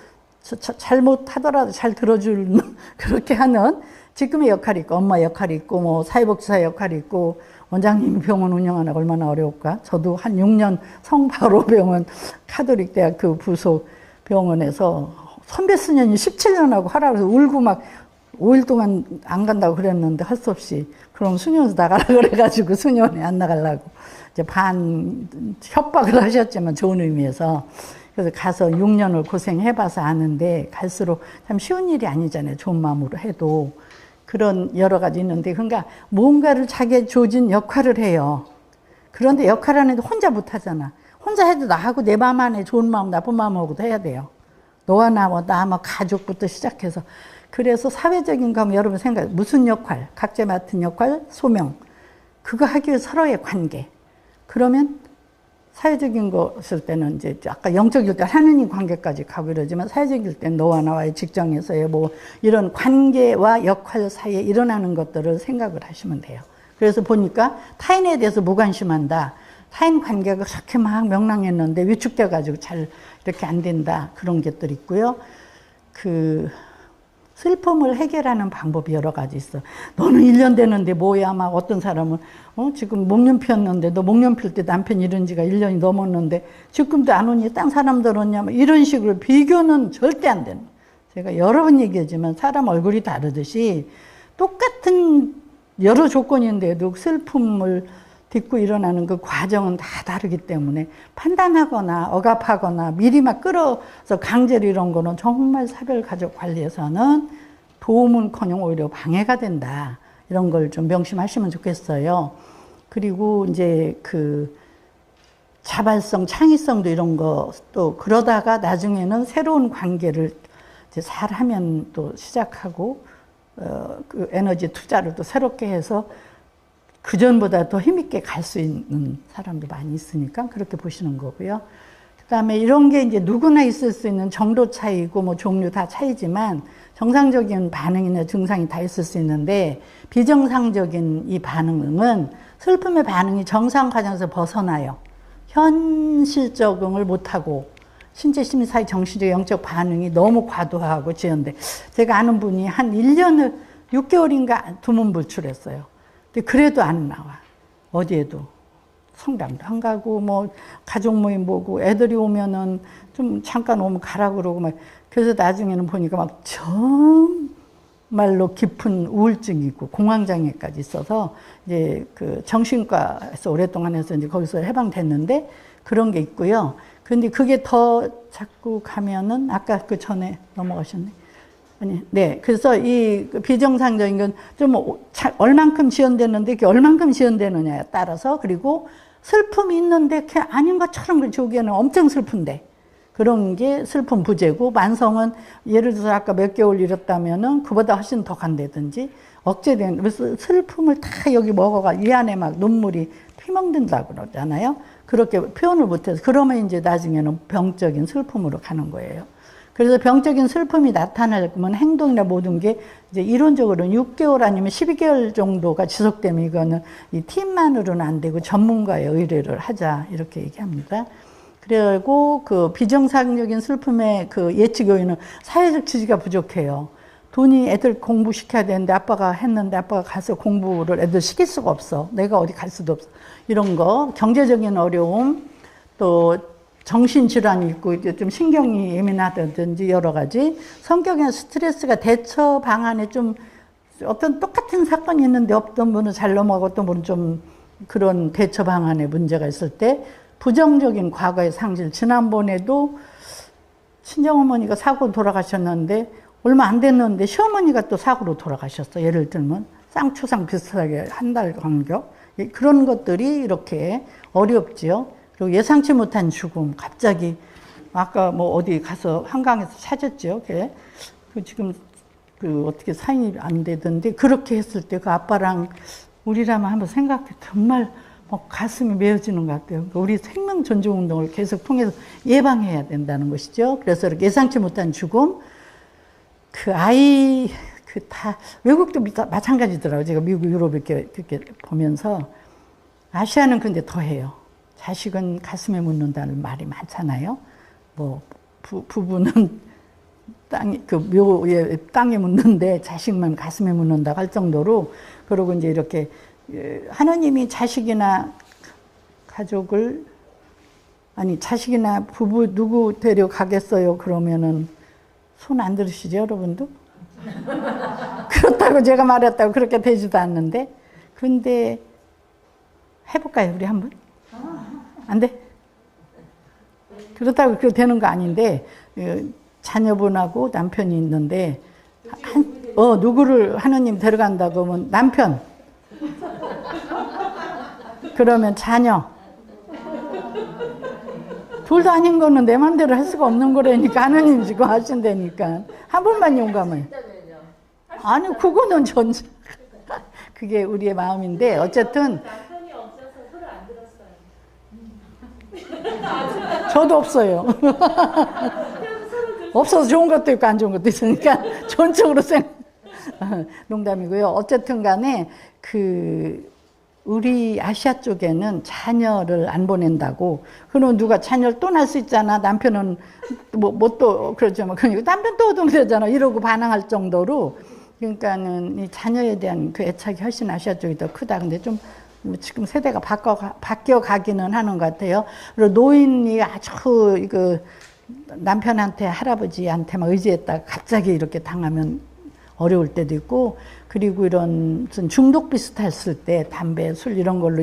Speaker 1: 잘못하더라도 잘 들어줄 그렇게 하는 지금의 역할이 있고 엄마 역할이 있고 뭐 사회복지사 역할이 있고 원장님이 병원 운영하는 거 얼마나 어려울까. 저도 한 6년 성바로병원 카톨릭대학 그 부속 병원에서 선배 수년이 17년하고 하라고 해서 울고 막 5일 동안 안 간다고 그랬는데 할 수 없이 그럼 수녀에서 나가라 그래가지고 수녀원에 안 나가려고 이제 협박을 하셨지만 좋은 의미에서 그래서 가서 6년을 고생해봐서 아는데 갈수록 참 쉬운 일이 아니잖아요. 좋은 마음으로 해도 그런 여러 가지 있는데 그러니까 뭔가를 자기의 조진 역할을 해요. 그런데 역할 하는데 혼자 못하잖아. 혼자 해도 나하고 내 마음 안에 좋은 마음 나쁜 마음하고도 해야 돼요. 너와 나와 가족부터 시작해서 그래서 사회적인 거 하면 여러분 생각해 무슨 역할 각자 맡은 역할 소명 그거 하기 위해 서로의 관계 그러면 사회적인 것일 때는 이제 아까 영적일 때 하느님 관계까지 가고 이러지만 사회적일 때는 너와 나와의 직장에서의 뭐 이런 관계와 역할 사이에 일어나는 것들을 생각을 하시면 돼요. 그래서 보니까 타인에 대해서 무관심한다. 사인 관계가 그렇게 막 명랑했는데 위축돼 가지고 잘 이렇게 안 된다. 그런 것들 있고요. 그 슬픔을 해결하는 방법이 여러 가지 있어. 너는 1년 되는데 뭐야? 막 어떤 사람은 지금 목련 피었는데 너 목련 필 때 남편 이런 지가 1년이 넘었는데 지금도 안 오니 딴 사람들 오냐? 막 이런 식으로 비교는 절대 안 되는. 제가 여러 번 얘기하지만 사람 얼굴이 다르듯이 똑같은 여러 조건인데도 슬픔을 딛고 일어나는 그 과정은 다 다르기 때문에 판단하거나 억압하거나 미리 막 끌어서 강제로 이런 거는 정말 사별 가족 관리에서는 도움은커녕 오히려 방해가 된다. 이런 걸 좀 명심하시면 좋겠어요. 그리고 이제 그 자발성, 창의성도 이런 거 또 그러다가 나중에는 새로운 관계를 이제 잘 하면 또 시작하고 그 에너지 투자를 또 새롭게 해서 그전보다 더 힘있게 갈 수 있는 사람도 많이 있으니까 그렇게 보시는 거고요. 그 다음에 이런 게 이제 누구나 있을 수 있는 정도 차이고 뭐 종류 다 차이지만 정상적인 반응이나 증상이 다 있을 수 있는데 비정상적인 이 반응은 슬픔의 반응이 정상 과정에서 벗어나요. 현실 적응을 못하고 신체, 심리, 사회, 정신적, 영적 반응이 너무 과도하고 지연돼. 제가 아는 분이 한 1년을 6개월인가 두문불출했어요. 근데 그래도 안 나와. 어디에도. 성당도 안 가고, 뭐, 가족 모임 보고, 애들이 오면은 좀 잠깐 오면 가라 그러고, 막. 그래서 나중에는 보니까 막 정말로 깊은 우울증이 있고, 공황장애까지 있어서, 이제 그 정신과에서 오랫동안 해서 이제 거기서 해방됐는데, 그런 게 있고요. 근데 그게 더 자꾸 가면은, 아까 그 전에 넘어가셨네. 아니, 네. 그래서 이 비정상적인 건 좀 얼만큼 지연되는데 이게 얼만큼 지연되느냐에 따라서 그리고 슬픔이 있는데 그게 아닌 것처럼 저기에는 엄청 슬픈데 그런 게 슬픔 부재고 만성은 예를 들어서 아까 몇 개월 잃었다면은 그보다 훨씬 더 간다든지 억제된 그래서 슬픔을 다 여기 먹어가 이 안에 막 눈물이 피멍든다고 그러잖아요. 그렇게 표현을 못해서 그러면 이제 나중에는 병적인 슬픔으로 가는 거예요. 그래서 병적인 슬픔이 나타나면 행동이나 모든 게 이제 이론적으로는 6개월 아니면 12개월 정도가 지속되면 이거는 이 팀만으로는 안 되고 전문가의 의뢰를 하자 이렇게 얘기합니다. 그리고 그 비정상적인 슬픔의 그 예측 요인은 사회적 지지가 부족해요. 돈이 애들 공부시켜야 되는데 아빠가 했는데 아빠가 가서 공부를 애들 시킬 수가 없어. 내가 어디 갈 수도 없어. 이런 거 경제적인 어려움 또 정신질환이 있고 이제 좀 신경이 예민하다든지 여러 가지 성격이나 스트레스가 대처 방안에 좀 어떤 똑같은 사건이 있는데 어떤 분은 잘 넘어가고 어떤 분은 좀 그런 대처 방안에 문제가 있을 때 부정적인 과거의 상실 지난번에도 친정어머니가 사고 돌아가셨는데 얼마 안 됐는데 시어머니가 또 사고로 돌아가셨어. 예를 들면 쌍추상 비슷하게 한 달 간격 그런 것들이 이렇게 어렵지요. 그리고 예상치 못한 죽음, 갑자기, 아까 뭐 어디 가서 한강에서 찾았죠. 그 지금 그 어떻게 사인이 안 되던데, 그렇게 했을 때 그 아빠랑 우리라면 한번 생각해. 정말 뭐 가슴이 메어지는 것 같아요. 우리 생명 존중 운동을 계속 통해서 예방해야 된다는 것이죠. 그래서 이렇게 예상치 못한 죽음, 그 아이, 그 다, 외국도 마찬가지더라고요. 제가 미국, 유럽 이렇게 보면서. 아시아는 근데 더 해요. 자식은 가슴에 묻는다는 말이 많잖아요. 뭐 부부는 묘에 땅에 묻는데 자식만 가슴에 묻는다고 할 정도로 그러고 이제 이렇게 하나님이 자식이나 가족을 아니 자식이나 부부 누구 데려가겠어요? 그러면은 손 안 들으시죠, 여러분도? 그렇다고 제가 말했다고 그렇게 되지도 않는데 근데 해볼까요, 우리 한번? 안 돼? 그렇다고 그렇게 되는 거 아닌데, 자녀분하고 남편이 있는데, 누구를 하느님 데려간다고 하면 남편. 그러면 자녀. 둘 다 아닌 거는 내 맘대로 할 수가 없는 거라니까, 하느님 지금 하신다니까. 한 번만 용감해. 아니, 그거는 그게 우리의 마음인데, 어쨌든, 저도 없어요. 없어서 좋은 것도 있고 안 좋은 것도 있으니까 전적으로 농담이고요. 어쨌든 간에 우리 아시아 쪽에는 자녀를 안 보낸다고. 그러면 누가 자녀를 또 낳을 수 있잖아. 남편은 뭐 또 그러죠. 그러니까 남편 또 오면 되잖아. 이러고 반항할 정도로. 그러니까는 이 자녀에 대한 그 애착이 훨씬 아시아 쪽이 더 크다. 근데 좀 지금 세대가 바뀌어 가기는 하는 것 같아요. 그리고 노인이 아주 이거 남편한테 할아버지한테만 의지했다가 갑자기 이렇게 당하면 어려울 때도 있고, 그리고 이런 중독 비슷했을 때 담배, 술 이런 걸로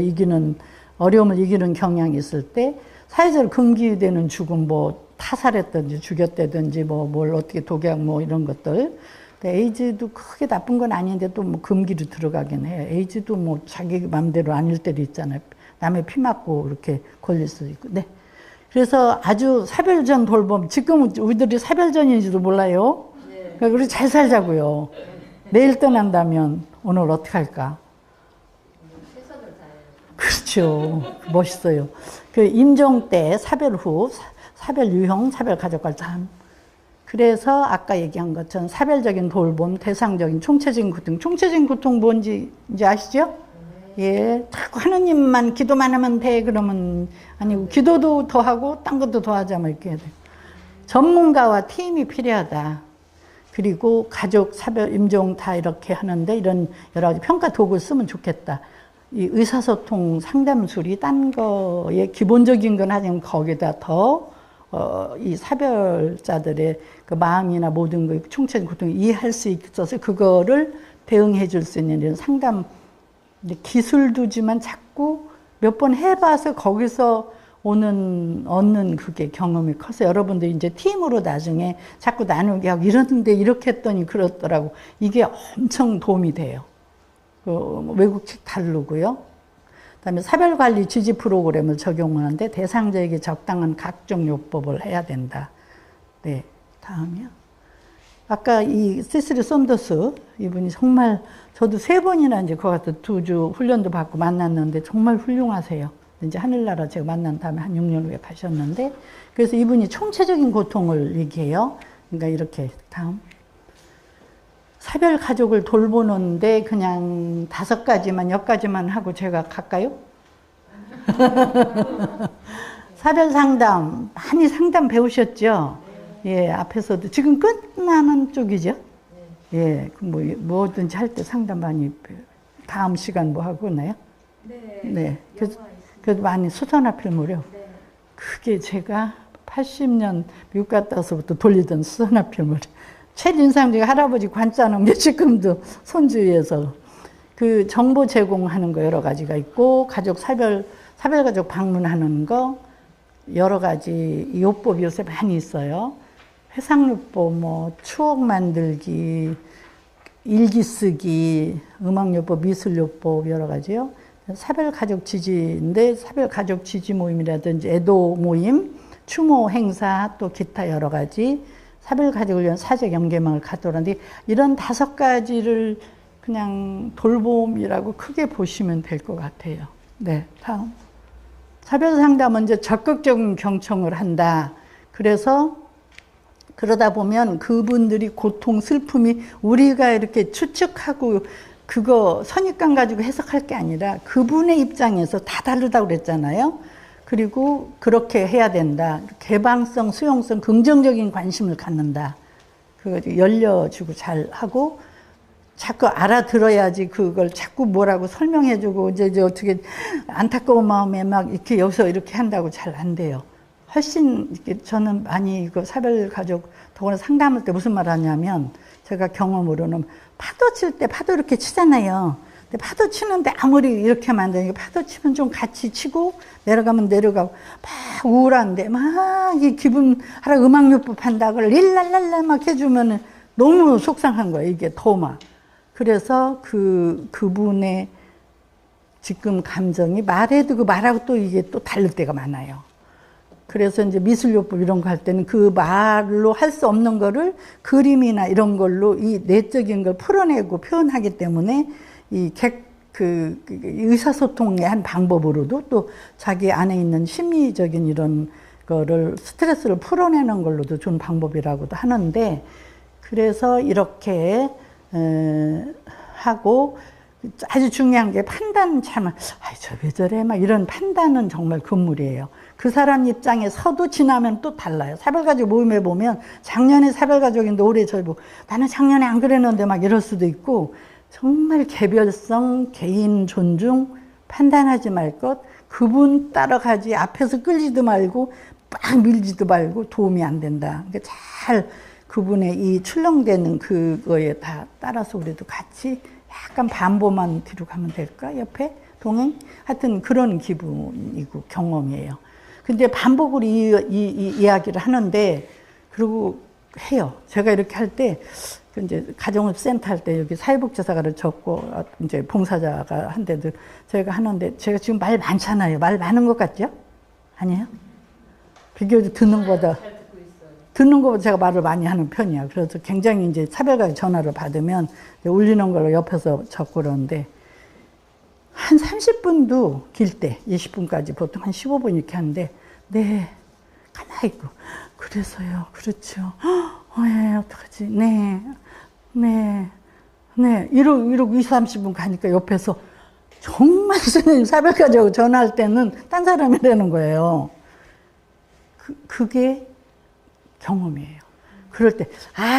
Speaker 1: 어려움을 이기는 경향이 있을 때 사회적으로 금기되는 죽음, 뭐 타살했든지 죽였다든지 뭘 어떻게 독약 뭐 이런 것들. 에이즈도 크게 나쁜 건 아닌데 또 뭐 금기로 들어가긴 해요. 에이즈도 뭐 자기 마음대로 아닐 때도 있잖아요. 남의 피 맞고 이렇게 걸릴 수도 있고. 네. 그래서 아주 사별전 돌봄, 지금은 우리들이 사별전인지도 몰라요. 그러니까 우리 잘 살자고요. 내일 떠난다면 오늘 어떻게 할까?
Speaker 3: 최선을 다해요.
Speaker 1: 그렇죠. 멋있어요. 그 임종 때 사별 후, 사별 유형, 사별 가족과 참. 그래서 아까 얘기한 것처럼 사별적인 돌봄, 대상적인 총체적인 고통. 총체적인 고통 뭔지 이제 아시죠? 예, 자꾸 하느님만 기도만 하면 돼. 그러면 아니고 기도도 더 하고 딴 것도 더 하자면 이렇게 해야 돼. 전문가와 팀이 필요하다. 그리고 가족, 사별, 임종 다 이렇게 하는데 이런 여러 가지 평가 도구를 쓰면 좋겠다. 이 의사소통 상담술이 딴 거에 기본적인 건 하지만 거기다 더 이 사별자들의 그 마음이나 모든 거 총체적인 고통을 이해할 수 있어서 그거를 대응해 줄 수 있는 이런 상담 기술도지만 자꾸 몇 번 해봐서 거기서 얻는 그게 경험이 커서 여러분들 이제 팀으로 나중에 자꾸 나누게 하고 이러는데 이렇게 했더니 그렇더라고. 이게 엄청 도움이 돼요. 외국 책 다르고요. 그다음에 사별관리 지지 프로그램을 적용하는데 대상자에게 적당한 각종 요법을 해야 된다. 네, 다음이요. 아까 이 시스리 썬더스 이분이 정말 저도 3번이나 이제 그 같은 2주 훈련도 받고 만났는데 정말 훌륭하세요. 이제 하늘나라 제가 만난 다음에 한 6년 후에 가셨는데 그래서 이분이 총체적인 고통을 얘기해요. 그러니까 이렇게 다음. 사별 가족을 돌보는데 그냥 5가지만, 10가지만 하고 제가 갈까요? 사별 상담, 많이 상담 배우셨죠? 예, 앞에서도. 지금 끝나는 쪽이죠? 예, 뭐든지 할 때 상담 많이, 다음 시간 뭐 하고 나요? 네. 그래도 많이 수선화 필모요. 그게 제가 80년 미국 갔다 와서부터 돌리던 수선화 필모를. 최진상적 할아버지 관짜는 게 지금도 손주위에서 그 정보 제공하는 거 여러 가지가 있고 가족 사별가족 방문하는 거 여러 가지 요법이 요새 많이 있어요. 회상요법, 뭐 추억 만들기, 일기 쓰기, 음악요법, 미술요법 여러 가지요. 사별가족 지지인데 사별가족 지지 모임이라든지 애도 모임, 추모 행사 또 기타 여러 가지 사별가족을 위한 사적 연계망을 갖도록하는데 이런 5가지를 그냥 돌봄이라고 크게 보시면 될 것 같아요. 네, 다음. 사별상담 먼저 적극적인 경청을 한다. 그래서 그러다 보면 그분들이 고통, 슬픔이 우리가 이렇게 추측하고 그거 선입관 가지고 해석할 게 아니라 그분의 입장에서 다 다르다고 그랬잖아요. 그리고 그렇게 해야 된다. 개방성, 수용성, 긍정적인 관심을 갖는다. 그거 열려주고 잘 하고 자꾸 알아들어야지 그걸 자꾸 뭐라고 설명해주고 이제 어떻게 안타까운 마음에 막 이렇게 여기서 이렇게 한다고 잘 안 돼요. 훨씬 저는 많이 이거 사별가족 더구나 상담할 때 무슨 말 하냐면 제가 경험으로는 파도 칠 때 파도 이렇게 치잖아요. 근데 파도 치는데 아무리 이렇게 하면 안 되니까 파도 치면 좀 같이 치고 내려가면 내려가고 막 우울한데 막 이 기분 하라 음악요법 한다고 릴랄랄라 막 해주면 너무 속상한 거예요. 이게 더 막. 그래서 그분의 지금 감정이 말해도 그 말하고 또 이게 또 다를 때가 많아요. 그래서 이제 미술요법 이런 거 할 때는 그 말로 할 수 없는 거를 그림이나 이런 걸로 이 내적인 걸 풀어내고 표현하기 때문에 의사소통의 한 방법으로도 또 자기 안에 있는 심리적인 이런 거를 스트레스를 풀어내는 걸로도 좋은 방법이라고도 하는데 그래서 이렇게 하고 아주 중요한 게 판단 참, 아이, 저 왜 저래? 막 이런 판단은 정말 금물이에요. 그 사람 입장에 서도 지나면 또 달라요. 사별가족 모임에 보면 작년에 사별가족인데 올해 저희 보고 나는 작년에 안 그랬는데 막 이럴 수도 있고 정말 개별성, 개인 존중, 판단하지 말 것, 그분 따라가지 앞에서 끌지도 말고 빡 밀지도 말고 도움이 안 된다. 그러니까 잘 그분의 이 출렁대는 그거에 다 따라서 우리도 같이 약간 반보만 뒤로 가면 될까? 옆에 동행? 하여튼 그런 기분이고 경험이에요. 근데 반복으로 이야기를 하는데 그리고 해요. 제가 이렇게 할 때 이제 가정센터 할 때 여기 사회복지사가를 적고 이제 봉사자가 한 데도 제가 하는데 제가 지금 말 많잖아요. 말 많은 것 같죠? 아니에요? 비교적 듣는 것보다 제가 말을 많이 하는 편이야. 그래서 굉장히 이제 차별가족 전화를 받으면 울리는 걸로 옆에서 적고 그러는데 한 30분도 길 때 20분까지 보통 한 15분 이렇게 하는데 네 가만히 있고 그래서요 그렇죠 예 어떡하지 네 이러고 20, 30분 가니까 옆에서 정말 선생님 사별가족 전화할 때는 딴 사람이라는 거예요. 그게 경험이에요. 그럴 때,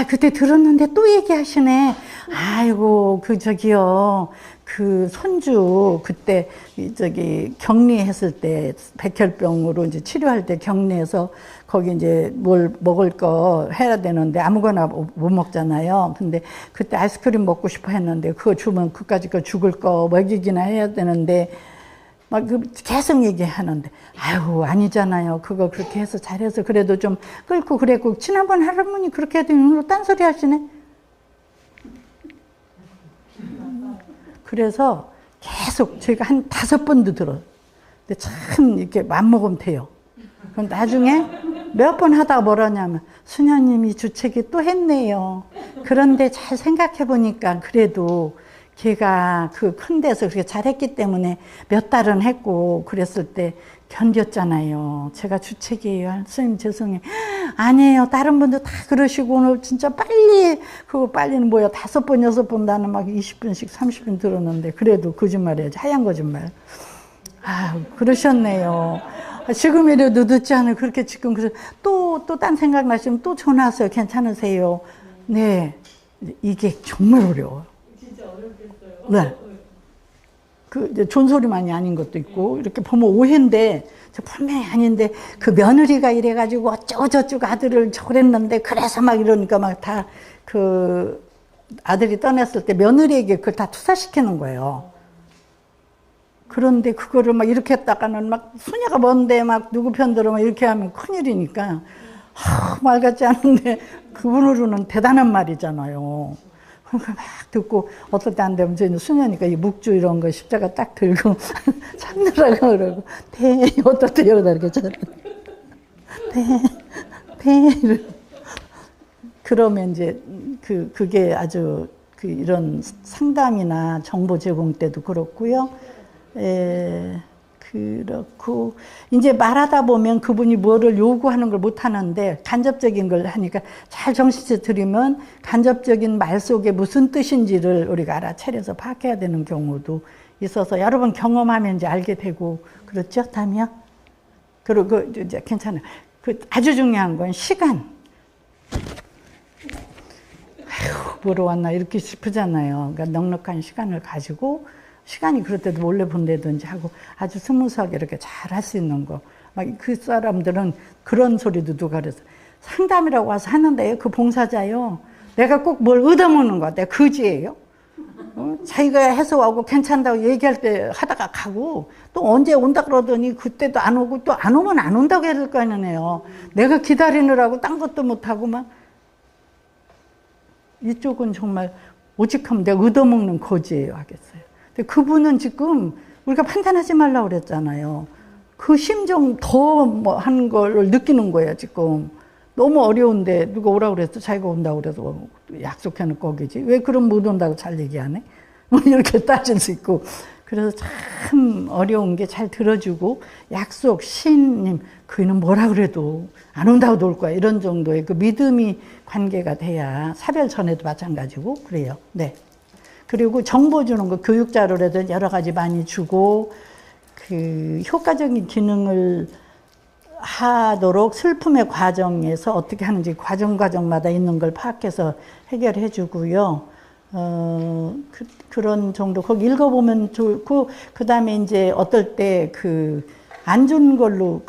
Speaker 1: 그때 들었는데 또 얘기하시네. 아이고, 저기요. 그 손주, 그때, 격리했을 때, 백혈병으로 이제 치료할 때 격리해서 거기 이제 뭘 먹을 거 해야 되는데 아무거나 못 먹잖아요. 근데 그때 아이스크림 먹고 싶어 했는데 그거 주면 그까짓 거 죽을 거 먹이기나 해야 되는데 막 계속 얘기하는데 아유 아니잖아요. 그거 그렇게 해서 잘해서 그래도 좀 끌고 그랬고 지난번 할아버니 그렇게 해도 딴소리 하시네. 그래서 계속 제가 한 5번도 들어요. 근데 참 이렇게 맘먹으면 돼요. 그럼 나중에 몇 번 하다가 뭐라냐면 수녀님이 주책이 또 했네요. 그런데 잘 생각해 보니까 그래도 걔가 그 큰 데서 그렇게 잘했기 때문에 몇 달은 했고 그랬을 때 견뎠잖아요. 제가 주책이에요. 선생님 죄송해요. 아니에요. 다른 분도 다 그러시고 오늘 진짜 빨리 그거 빨리는 뭐야 5번 6번 나는 막 20분씩 30분 들었는데 그래도 거짓말이야지 하얀 거짓말. 그러셨네요. 지금이라도 늦지 않아요. 그렇게 지금 또 딴 생각 나시면 또 전화하세요. 괜찮으세요? 네. 이게 정말 어려워요.
Speaker 2: 진짜 어렵겠어요.
Speaker 1: 네. 이제 존소리만이 아닌 것도 있고, 이렇게 보면 오해인데, 분명히 아닌데, 그 며느리가 이래가지고 어쩌고저쩌고 아들을 저랬는데, 그래서 막 이러니까 막 다 아들이 떠났을 때 며느리에게 그걸 다 투사시키는 거예요. 그런데 그거를 막 이렇게 했다가는 막 수녀가 뭔데 막 누구 편들어 막 이렇게 하면 큰일이니까, 말 같지 않은데, 그분으로는 대단한 말이잖아요. 그러니까 막 듣고 어떨 때 안 되면 저희는 수녀니까 이 묵주 이런 거 십자가 딱 들고 참느라고 그러고 어떨 때 여기다 이렇게 저렇게 그러면 이제 그게 아주 이런 상담이나 정보 제공 때도 그렇고요. 그렇고 이제 말하다 보면 그분이 뭐를 요구하는 걸 못 하는데 간접적인 걸 하니까 잘 정신을 들이면 간접적인 말 속에 무슨 뜻인지를 우리가 알아차려서 파악해야 되는 경우도 있어서 여러 번 경험하면 이제 알게 되고 그렇죠, 다미요? 그리고 이제 괜찮아요. 아주 중요한 건 시간. 아휴, 뭐로 왔나 이렇게 싶으잖아요. 그러니까 넉넉한 시간을 가지고 시간이 그럴 때도 몰래 본다든지 하고 아주 스무스하게 이렇게 잘 할 수 있는 거. 막 그 사람들은 그런 소리도 누가 그래서 상담이라고 와서 하는데요. 그 봉사자요. 내가 꼭 뭘 얻어먹는 것 같아요. 거지예요. 자기가 해서 오고 괜찮다고 얘기할 때 하다가 가고 또 언제 온다 그러더니 그때도 안 오고 또 안 오면 안 온다고 해야 될 거 아니에요. 내가 기다리느라고 딴 것도 못하고 막 이쪽은 정말 오직하면 내가 얻어먹는 거지예요 하겠어요. 근데 그분은 지금 우리가 판단하지 말라고 그랬잖아요. 그 심정 더 뭐 하는 걸 느끼는 거예요, 지금. 너무 어려운데 누가 오라고 그랬어? 자기가 온다고 그래서 약속해놓은 거기지. 왜 그럼 못 온다고 잘 얘기하네? 뭐 이렇게 따질 수 있고. 그래서 참 어려운 게 잘 들어주고 약속, 신님, 그이는 뭐라 그래도 안 온다고 올 거야. 이런 정도의 그 믿음이 관계가 돼야 사별 전에도 마찬가지고 그래요. 네. 그리고 정보 주는 거, 교육 자료라든지 여러 가지 많이 주고, 그 효과적인 기능을 하도록 슬픔의 과정에서 어떻게 하는지 과정마다 있는 걸 파악해서 해결해 주고요. 그런 정도. 거기 읽어보면 좋고, 그 다음에 이제 어떨 때 안 준 걸로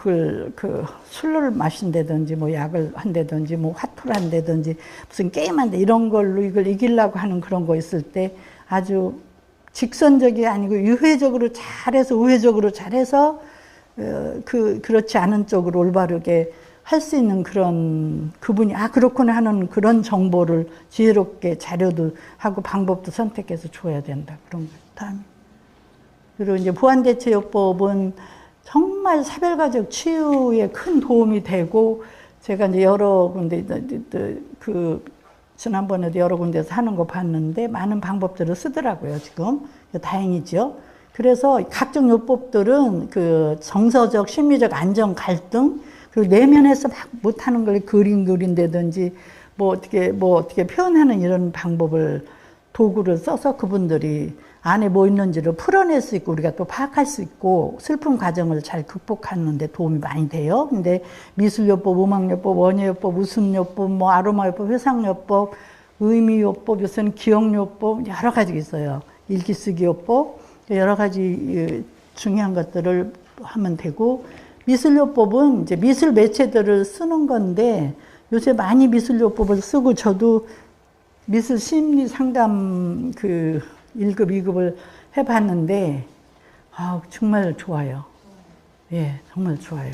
Speaker 1: 술을 마신다든지, 뭐 약을 한다든지, 뭐 화투를 한다든지, 무슨 게임 한다, 이런 걸로 이걸 이기려고 하는 그런 거 있을 때 아주 직선적이 아니고 유회적으로 잘해서, 우회적으로 잘해서, 그렇지 않은 쪽으로 올바르게 할 수 있는 그런, 그분이, 그렇구나 하는 그런 정보를 지혜롭게 자료도 하고 방법도 선택해서 줘야 된다. 그런 거. 다음에. 그리고 이제 보완대처요법은 정말 사별가족 치유에 큰 도움이 되고, 제가 이제 여러 군데, 지난번에도 여러 군데서 하는 거 봤는데, 많은 방법들을 쓰더라고요, 지금. 다행이죠. 그래서 각종 요법들은 정서적, 심리적 안정, 갈등, 그리고 내면에서 막 못하는 걸 그림 그린다든지, 뭐 어떻게 표현하는 이런 방법을, 도구를 써서 그분들이 안에 뭐 있는지를 풀어낼 수 있고, 우리가 또 파악할 수 있고, 슬픔 과정을 잘 극복하는 데 도움이 많이 돼요. 근데 미술요법, 음악요법, 원예요법, 웃음요법, 뭐 아로마요법, 회상요법, 의미요법, 요새는 기억요법, 여러 가지 있어요. 일기쓰기요법, 여러 가지 중요한 것들을 하면 되고, 미술요법은 이제 미술 매체들을 쓰는 건데, 요새 많이 미술요법을 쓰고, 저도 미술 심리 상담 1급, 2급을 해봤는데, 정말 좋아요. 예, 정말 좋아요.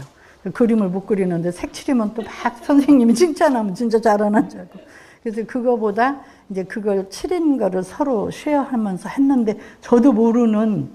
Speaker 1: 그림을 못 그리는데 색칠이면 또 막 선생님이 칭찬하면 진짜 잘하는 줄 알고. 그래서 그거보다 이제 그걸 칠인 거를 서로 쉐어하면서 했는데, 저도 모르는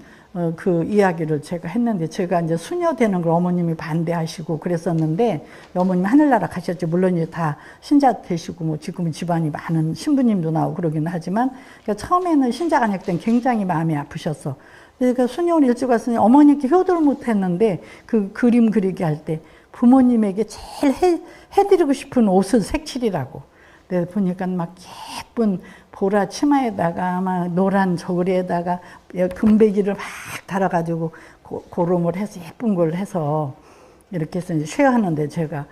Speaker 1: 그 이야기를 제가 했는데, 제가 이제 수녀 되는 걸 어머님이 반대하시고 그랬었는데, 어머님이 하늘나라 가셨죠. 물론 이제 다 신자 되시고, 뭐 지금은 집안이 많은 신부님도 나오고 그러긴 하지만, 그러니까 처음에는 신자가 아닐 때는 굉장히 마음이 아프셨어. 그러니까 수녀를 일찍 왔으니 어머니께 효도를 못 했는데, 그 그림 그리기 할 때 부모님에게 제일 해드리고 싶은 옷을 색칠이라고. 내가 보니까 막 예쁜 보라 치마에다가 막 노란 저고리에다가 금배기를 막 달아가지고 고름을 해서 예쁜 걸 해서 이렇게 해서 이제 쉐어하는데, 제가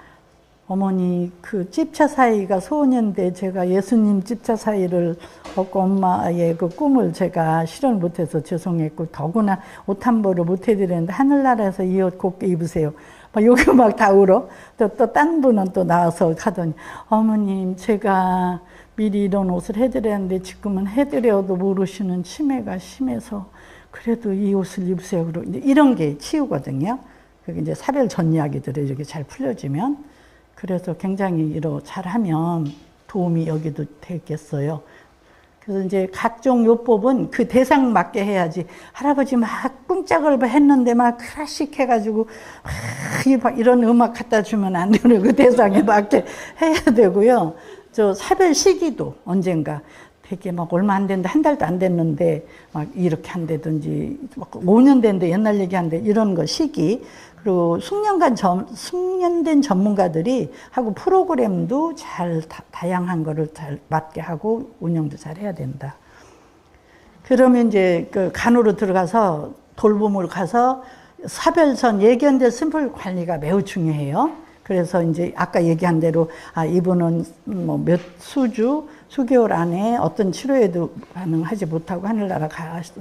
Speaker 1: 어머니 그 집차 사이가 소원인데 제가 예수님 집차 사이를 얻고 엄마의 그 꿈을 제가 실현 못해서 죄송했고, 더구나 옷 한 벌을 못 해드렸는데 하늘나라에서 이 옷 곱게 입으세요. 막 여기 막 다 울어. 또 딴 분은 또 나와서 하더니, 어머님 제가 미리 이런 옷을 해드렸는데 지금은 해드려도 모르시는 치매가 심해서 그래도 이 옷을 입으세요. 그러고 이제 이런 게 치유거든요. 그게 이제 사별 전 이야기들이 이렇게 잘 풀려지면, 그래서 굉장히 이렇게 잘하면 도움이 여기도 되겠어요. 그래서 이제 각종 요법은 그 대상 맞게 해야지, 할아버지 막 꿍짝을 했는데 막 클래식 해가지고 이런 음악 갖다 주면 안 되는, 그 대상에 맞게 해야 되고요. 저 사별 시기도 언젠가 되게 막 얼마 안 됐는데, 한 달도 안 됐는데 막 이렇게 한다든지, 막 5년 됐는데 옛날 얘기한데, 이런 거 시기. 그리고 숙련된 전문가들이 하고 프로그램도 잘 다양한 거를 잘 맞게 하고 운영도 잘 해야 된다. 그러면 이제 그 간호로 들어가서 돌봄을 가서 사별선 예견된 슬픔 관리가 매우 중요해요. 그래서 이제 아까 얘기한 대로 이분은 뭐 몇 수개월 안에 어떤 치료에도 반응하지 못하고 하늘나라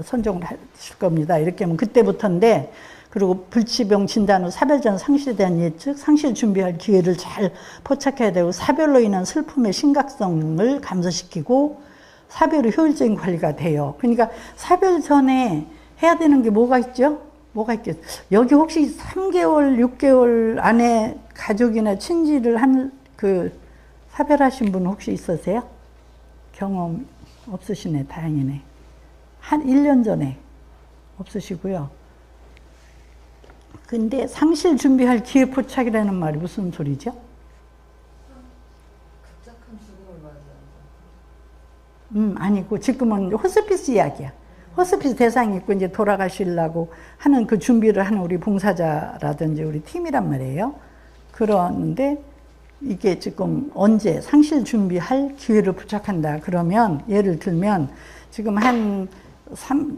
Speaker 1: 선정을 하실 겁니다. 이렇게 하면 그때부터인데, 그리고 불치병 진단 후 사별 전 상실에 대한 예측, 상실 준비할 기회를 잘 포착해야 되고, 사별로 인한 슬픔의 심각성을 감소시키고 사별 후 효율적인 관리가 돼요. 그러니까 사별 전에 해야 되는 게 뭐가 있죠? 뭐가 있겠어요? 여기 혹시 3개월, 6개월 안에 가족이나 친지를 사별하신 분 혹시 있으세요? 경험 없으시네. 다행이네. 한 1년 전에 없으시고요. 근데 상실 준비할 기회 포착이라는 말이 무슨 소리죠?
Speaker 3: 급작한 죽음을 맞이하는 거.
Speaker 1: 아니고 지금은 호스피스 이야기야. 호스피스 대상이 있고 이제 돌아가시려고 하는 그 준비를 하는 우리 봉사자라든지 우리 팀이란 말이에요. 그러는데 이게 지금 언제 상실 준비할 기회를 포착한다. 그러면 예를 들면 지금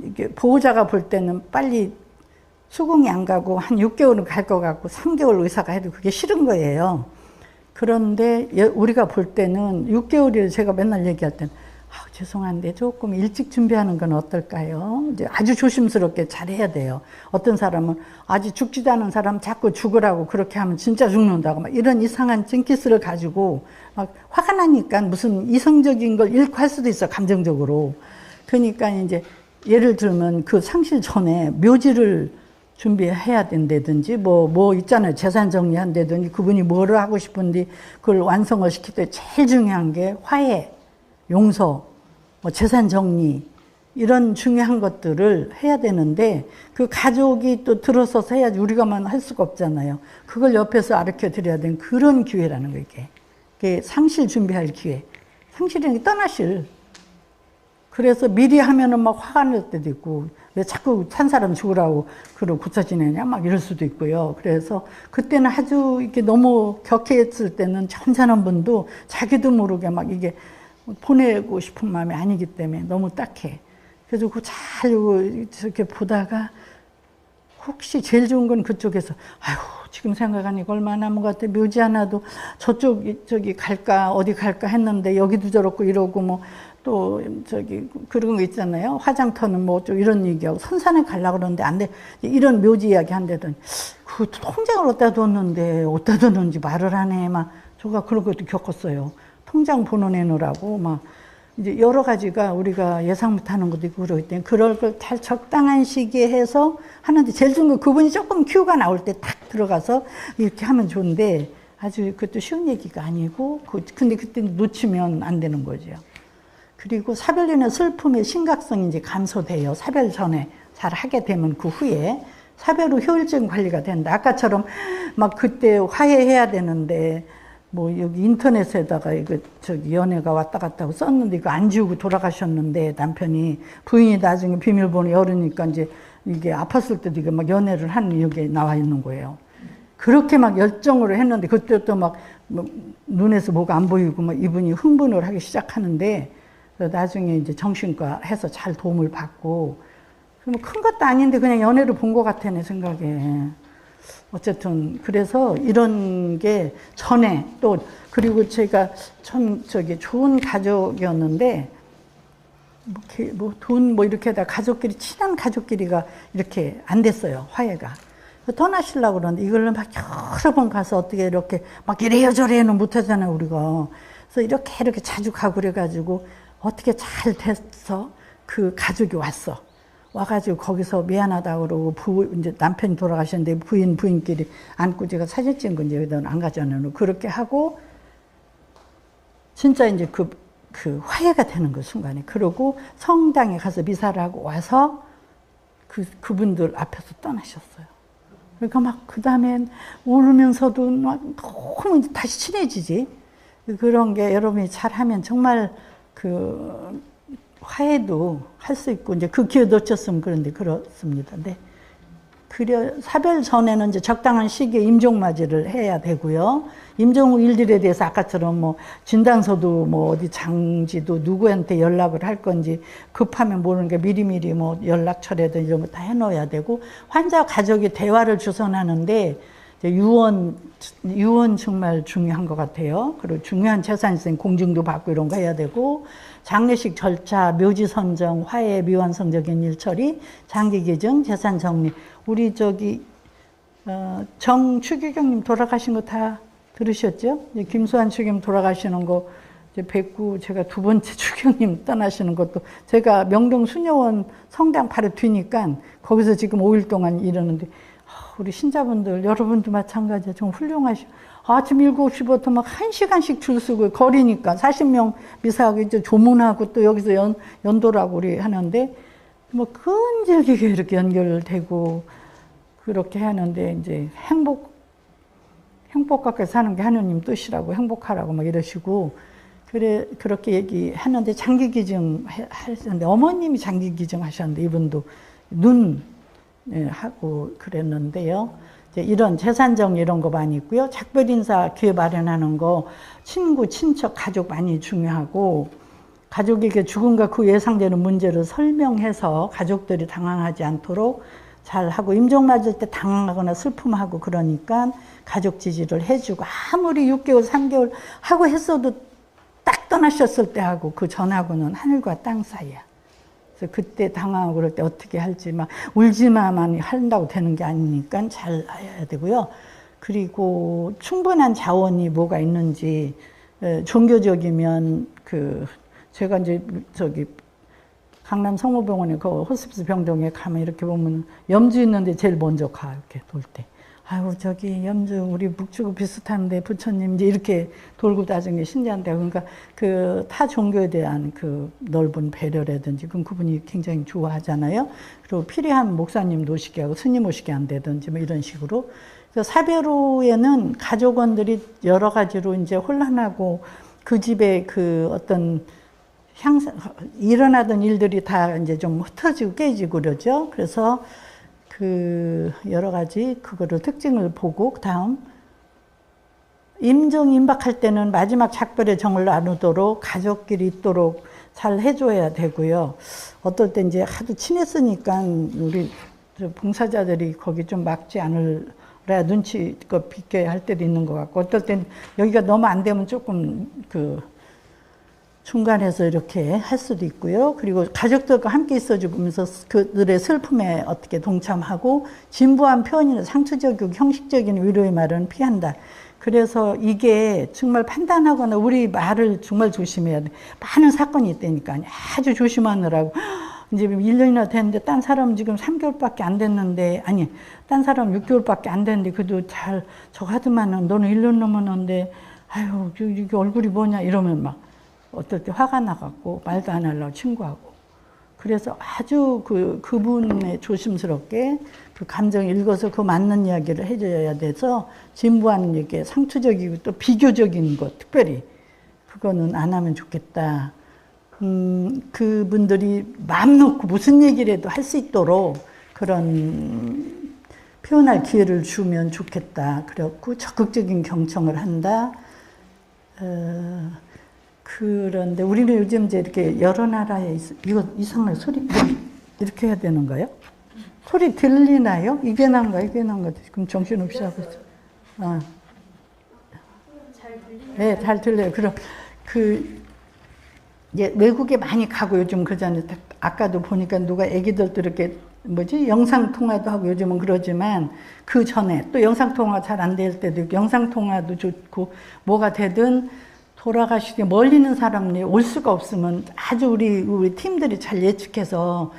Speaker 1: 이게 보호자가 볼 때는 빨리 수긍이 안 가고 한 6개월은 갈 것 같고 3개월 의사가 해도 그게 싫은 거예요. 그런데 우리가 볼 때는 6개월이라 제가 맨날 얘기할 때는 죄송한데 조금 일찍 준비하는 건 어떨까요? 이제 아주 조심스럽게 잘해야 돼요. 어떤 사람은 아직 죽지도 않은 사람 자꾸 죽으라고 그렇게 하면 진짜 죽는다고 막 이런 이상한 징키스를 가지고 막 화가 나니까 무슨 이성적인 걸 잃고 할 수도 있어, 감정적으로. 그러니까 이제 예를 들면 그 상실 전에 묘지를 준비해야 된다든지 뭐 있잖아요. 재산 정리한다든지 그분이 뭐를 하고 싶은지 그걸 완성을 시킬 때 제일 중요한 게 화해, 용서, 뭐 재산 정리 이런 중요한 것들을 해야 되는데 그 가족이 또 들어서서 해야지 우리가만 할 수가 없잖아요. 그걸 옆에서 가르쳐 드려야 되는 그런 기회라는 거 이게. 이게 상실 준비할 기회. 상실이라는 게 떠나실. 그래서 미리 하면은 막 화가 날 때도 있고 왜 자꾸 산 사람 죽으라고 그러고 고쳐 지내냐 막 이럴 수도 있고요. 그래서 그때는 아주 이렇게 너무 격해했을 때는 점잖은 분도 자기도 모르게 막 이게 보내고 싶은 마음이 아니기 때문에 너무 딱해. 그래서 잘 이렇게 보다가 혹시 제일 좋은 건 그쪽에서 아유 지금 생각하니까 얼마나 남은 것 같아. 묘지 하나도 저기 갈까 어디 갈까 했는데 여기도 저렇고 이러고 뭐 또 저기 그런 거 있잖아요. 화장터는 뭐 좀 이런 얘기하고 선산에 가려고 그러는데 안 돼. 이런 묘지 이야기 한다더니 그 통장을 어디다 뒀는데 어디다 뒀는지 말을 안 해. 막 제가 그런 것도 겪었어요. 통장 번호 내놓으라고 막 이제 여러 가지가 우리가 예상 못하는 것도 있고 그러기 때문에 그럴 걸 잘 적당한 시기에 해서 하는데 제일 좋은 건 그분이 조금 큐가 나올 때 탁 들어가서 이렇게 하면 좋은데 아주 그것도 쉬운 얘기가 아니고 근데 그때 놓치면 안 되는 거죠. 그리고 사별인의 슬픔의 심각성이 이제 감소돼요. 사별 전에 잘 하게 되면 그 후에 사별 후 효율적인 관리가 된다. 아까처럼 막 그때 화해해야 되는데 뭐 여기 인터넷에다가 이거 저기 연애가 왔다 갔다 하고 썼는데 이거 안 지우고 돌아가셨는데 남편이 부인이 나중에 비밀번호 열으니까 이제 이게 아팠을 때도 이게 막 연애를 하는 여기에 나와 있는 거예요. 그렇게 막 열정으로 했는데 그때 또 막 뭐 눈에서 뭐가 안 보이고 막 이분이 흥분을 하기 시작하는데 나중에 이제 정신과 해서 잘 도움을 받고 큰 것도 아닌데 그냥 연애를 본 것 같아 내 생각에. 어쨌든 그래서 이런 게 전에 또 그리고 제가 참 저기 좋은 가족이었는데 뭐 돈 뭐 이렇게 하다 가족끼리 친한 가족끼리가 이렇게 안 됐어요. 화해가. 떠나시려고 그러는데 이걸로 막 여러 번 가서 어떻게 이렇게 막 이래요 저래요는 못하잖아요 우리가. 그래서 이렇게 자주 가고 그래가지고 어떻게 잘 됐어. 그 가족이 왔어. 와가지고 거기서 미안하다고 그러고 이제 남편이 돌아가셨는데 부인끼리 안고 제가 사진 찍은 건 이제 여기다는 안 가져가는 그렇게 하고 진짜 이제 그 화해가 되는 그 순간에 그러고 성당에 가서 미사를 하고 와서 그분들 앞에서 떠나셨어요. 그러니까 막 그 다음엔 울면서도 막 너무 다시 친해지지. 그런 게 여러분이 잘하면 정말 그 화해도 할 수 있고 이제 그 기회 놓쳤으면 그런데 그렇습니다. 네. 사별 전에는 이제 적당한 시기에 임종맞이를 해야 되고요. 임종 후 일들에 대해서 아까처럼 뭐 진단서도 뭐 어디 장지도 누구한테 연락을 할 건지 급하면 모르니까 미리미리 뭐 연락처라든 이런 거 다 해놓아야 되고 환자 가족이 대화를 주선하는데 유언 정말 중요한 것 같아요. 그리고 중요한 재산생 공증도 받고 이런 거 해야 되고 장례식 절차, 묘지 선정, 화해, 미완성적인 일 처리, 장기 기증, 재산 정리. 우리 정추기경님 돌아가신 거 다 들으셨죠? 김수환 추기경 돌아가시는 거 이제 뵙고 제가 두 번째 추기경님 떠나시는 것도 제가 명동 수녀원 성당 바로 뒤니까 거기서 지금 5일 동안 이러는데 우리 신자분들 여러분도 마찬가지야. 좀 훌륭하셔. 아침 7시부터 막 1시간씩 줄 서고 거리니까 40명 미사하고 이제 조문하고 또 여기서 연도라고 우리 하는데 뭐 끈질기게 이렇게 연결되고 그렇게 하는데 이제 행복 갖게 사는 게 하느님 뜻이라고 행복하라고 막 이러시고 그렇게 얘기하는데 장기 기증 하셨는데 어머님이 장기 기증 하셨는데 이분도 눈 하고 그랬는데요. 이제 이런 재산정 이런 거 많이 있고요. 작별 인사 기회 마련하는 거 친구, 친척, 가족 많이 중요하고 가족에게 죽음과 그 예상되는 문제를 설명해서 가족들이 당황하지 않도록 잘 하고, 임종 맞을 때 당황하거나 슬픔하고 그러니까 가족 지지를 해주고, 아무리 6개월, 3개월 하고 했어도 딱 떠나셨을 때 하고 그 전하고는 하늘과 땅 사이야. 그래서 그때 당황하고 그럴 때 어떻게 할지, 막 울지만 한다고 되는 게 아니니까 잘 해야 되고요. 그리고 충분한 자원이 뭐가 있는지, 종교적이면 제가 이제 강남 성모병원에 그 호스피스 병동에 가면 이렇게 보면 염주 있는데 제일 먼저 가, 이렇게 돌 때. 아유, 저기 염주 우리 묵주고 비슷한데 부처님, 이제 이렇게 돌고 나중에 신자한테. 그러니까 타 종교에 대한 넓은 배려라든지 그럼 그분이 굉장히 좋아하잖아요. 그리고 필요한 목사님 오시게 하고 스님 오시게 한다든지 뭐 이런 식으로. 그래서 사별 후에는 가족원들이 여러 가지로 이제 혼란하고 그 집에 어떤 일어나던 일들이 다 이제 좀 흩어지고 깨지고 그러죠. 그래서 여러 가지 그거를 특징을 보고, 그다음 임박할 때는 마지막 작별의 정을 나누도록 가족끼리 있도록 잘 해줘야 되고요. 어떨 때 이제 하도 친했으니까 우리 봉사자들이 거기 좀 막지 않으라 눈치껏 비껴야 할 때도 있는 것 같고, 어떨 땐 여기가 너무 안 되면 조금 중간에서 이렇게 할 수도 있고요. 그리고 가족들과 함께 있어주면서 그들의 슬픔에 어떻게 동참하고, 진부한 표현이나 상투적이고 형식적인 위로의 말은 피한다. 그래서 이게 정말 판단하거나 우리 말을 정말 조심해야 돼. 많은 사건이 있다니까 아주 조심하느라고. 이제 1년이나 됐는데 딴 사람 지금 3개월밖에 안 됐는데, 아니 딴 사람 6개월밖에 안 됐는데 그래도 저거 하더만은 너는 1년 넘었는데 아유 이게 얼굴이 뭐냐 이러면 막 어떨 때 화가 나갖고 말도 안 하려고 친구하고. 그래서 아주 그분의 조심스럽게 감정을 읽어서 맞는 이야기를 해줘야 돼서, 진부한 얘기, 상투적이고 또 비교적인 것, 특별히 그거는 안 하면 좋겠다. 그분들이 마음 놓고 무슨 얘기를 해도 할 수 있도록 그런 표현할 기회를 주면 좋겠다. 그렇고 적극적인 경청을 한다. 그런데 우리는 요즘 이제 이렇게 여러 나라에 이거 이상한 소리 이렇게 해야 되는 거예요? 소리 들리나요? 이게 난가 이게 난가 그럼 정신없이 하고 있어.
Speaker 2: 잘 들리나요?
Speaker 1: 네, 잘 들려요. 그럼 이제 외국에 많이 가고 요즘 그러잖아요. 아까도 보니까 누가 애기들도 이렇게 영상 통화도 하고 요즘은 그러지만, 그 전에 또 영상 통화 잘 안 될 때도 있고, 영상 통화도 좋고 뭐가 되든 돌아가시게 멀리 있는 사람이 올 수가 없으면 아주 우리 팀들이 잘 예측해서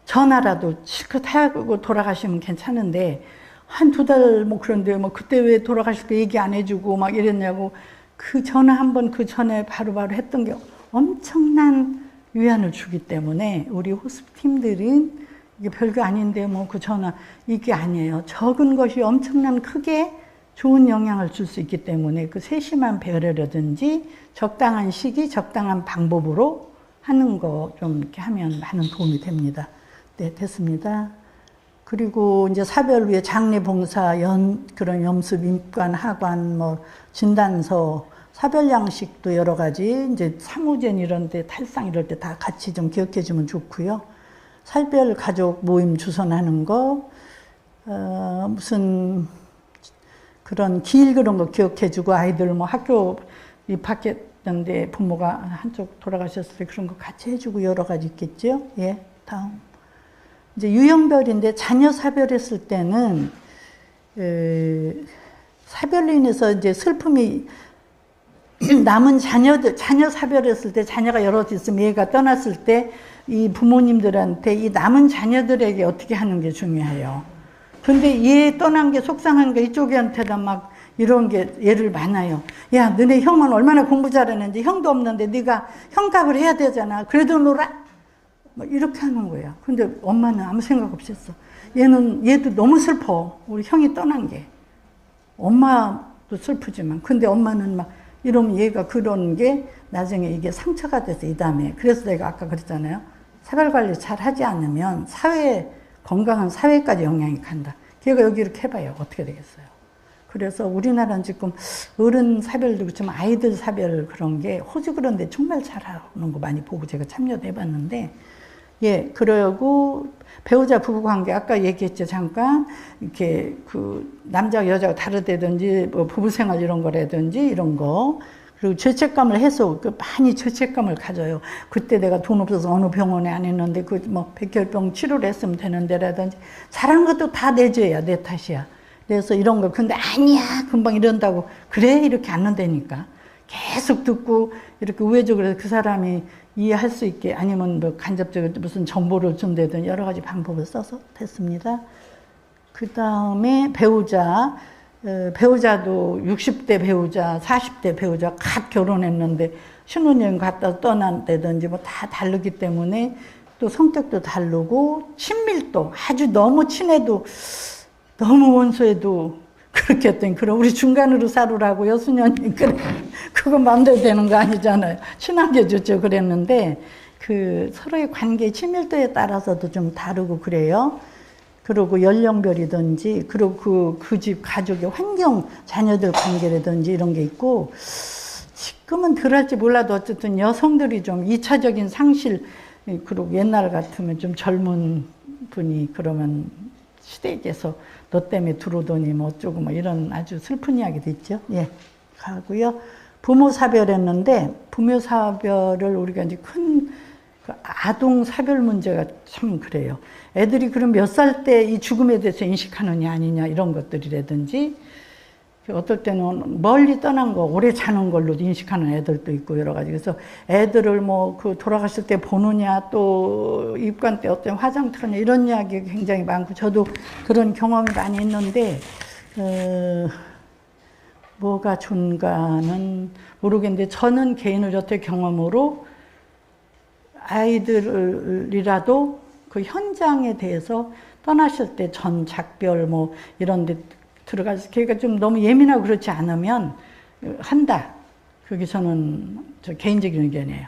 Speaker 1: 전화라도 실컷 하고 돌아가시면 괜찮은데, 한 2달 그런데 그때 왜 돌아가실 때 얘기 안 해주고 막 이랬냐고, 전화 한번 그 전에 바로바로 했던 게 엄청난 위안을 주기 때문에 우리 호스피 팀들은 이게 별거 아닌데 그 전화 이게 아니에요. 적은 것이 엄청난 크게 좋은 영향을 줄 수 있기 때문에 세심한 배려라든지 적당한 시기, 적당한 방법으로 하는 거 좀 이렇게 하면 많은 도움이 됩니다. 네, 됐습니다. 그리고 이제 사별 후에 장례 봉사, 그런 염습, 임관, 하관, 진단서, 사별 양식도 여러 가지, 이제 사무젠 이런 데, 탈상 이럴 때 다 같이 좀 기억해 주면 좋고요. 사별 가족 모임 주선하는 거, 무슨 그런 기일 그런 거 기억해 주고, 아이들 학교 입학했는데 부모가 한쪽 돌아가셨을 때 그런 거 같이 해주고 여러 가지 있겠죠. 예, 다음. 이제 유형별인데, 자녀 사별했을 때는 사별로 인해서 이제 슬픔이 남은 자녀 사별했을 때, 자녀가 여럿 있으면 얘가 떠났을 때 이 부모님들한테 이 남은 자녀들에게 어떻게 하는 게 중요해요. 근데 얘 떠난 게 속상한 게 이쪽한테다 막 이런 게 예를 많아요. 야, 너네 형은 얼마나 공부 잘하는지, 형도 없는데 네가 형값을 해야 되잖아. 그래도 놀아? 이렇게 하는 거야. 근데 엄마는 아무 생각 없이 했어. 얘도 너무 슬퍼. 우리 형이 떠난 게. 엄마도 슬프지만. 근데 엄마는 막 이러면 얘가 그런 게 나중에 이게 상처가 돼서 이 다음에. 그래서 내가 아까 그랬잖아요. 사별 관리 잘 하지 않으면 건강한 사회까지 영향이 간다. 걔가 여기 이렇게 해봐요. 어떻게 되겠어요. 그래서 우리나라는 지금 어른 사별도 그렇지만 아이들 사별 그런 게 호주 그런데 정말 잘하는 거 많이 보고 제가 참여도 해봤는데, 예, 그러고 배우자 부부 관계 아까 얘기했죠 잠깐. 이렇게 그 남자 여자가 다르다든지 뭐 부부 생활 이런 거라든지 이런 거. 그리고 죄책감을 해소, 많이 죄책감을 가져요. 그때 내가 돈 없어서 어느 병원에 안 했는데 그 뭐 백혈병 치료를 했으면 되는데라든지, 잘한 것도 다 내 죄야, 내 탓이야. 그래서 이런 거, 근데 아니야 금방 이런다고, 그래 이렇게 안 한다니까. 계속 듣고 이렇게 우회적으로 그 사람이 이해할 수 있게, 아니면 뭐 간접적으로 무슨 정보를 준다든 여러 가지 방법을 써서 됐습니다. 그 다음에 배우자도 60대 배우자, 40대 배우자 갓 결혼했는데 신혼여행 갔다 떠난다든지 뭐 다 다르기 때문에 또 성격도 다르고 친밀도, 아주 너무 친해도 너무 원수해도 그렇게 했더니, 그럼 우리 중간으로 살으라고요 수녀님. 그래, 그건 마음대로 되는 거 아니잖아요. 친한 게 좋죠 그랬는데, 그 서로의 관계 친밀도에 따라서도 좀 다르고 그래요. 그리고 연령별이든지, 그리고 그 집 가족의 환경, 자녀들 관계라든지 이런 게 있고, 지금은 덜할지 몰라도 어쨌든 여성들이 좀 2차적인 상실, 그리고 옛날 같으면 좀 젊은 분이 그러면 시댁에서 너 때문에 들어오더니 뭐 어쩌고 뭐 이런 아주 슬픈 이야기도 있죠. 예, 가고요. 부모 사별했는데, 부모 사별을 우리가 이제 큰 아동 사별 문제가 참 그래요. 애들이 그럼 몇 살 때 이 죽음에 대해서 인식하느냐 아니냐 이런 것들이라든지, 어떨 때는 멀리 떠난 거 오래 자는 걸로 인식하는 애들도 있고 여러 가지. 그래서 애들을 뭐 그 돌아가실 때 보느냐, 또 입관 때 어떤 화장터 하냐 이런 이야기가 굉장히 많고, 저도 그런 경험이 많이 있는데 뭐가 좋은가는 모르겠는데, 저는 개인의 저택 경험으로 아이들이라도 그 현장에 대해서 떠나실 때 전 작별 뭐 이런 데 들어가서 걔가 좀 너무 예민하고 그렇지 않으면 한다. 그게 저는 저 개인적인 의견이에요.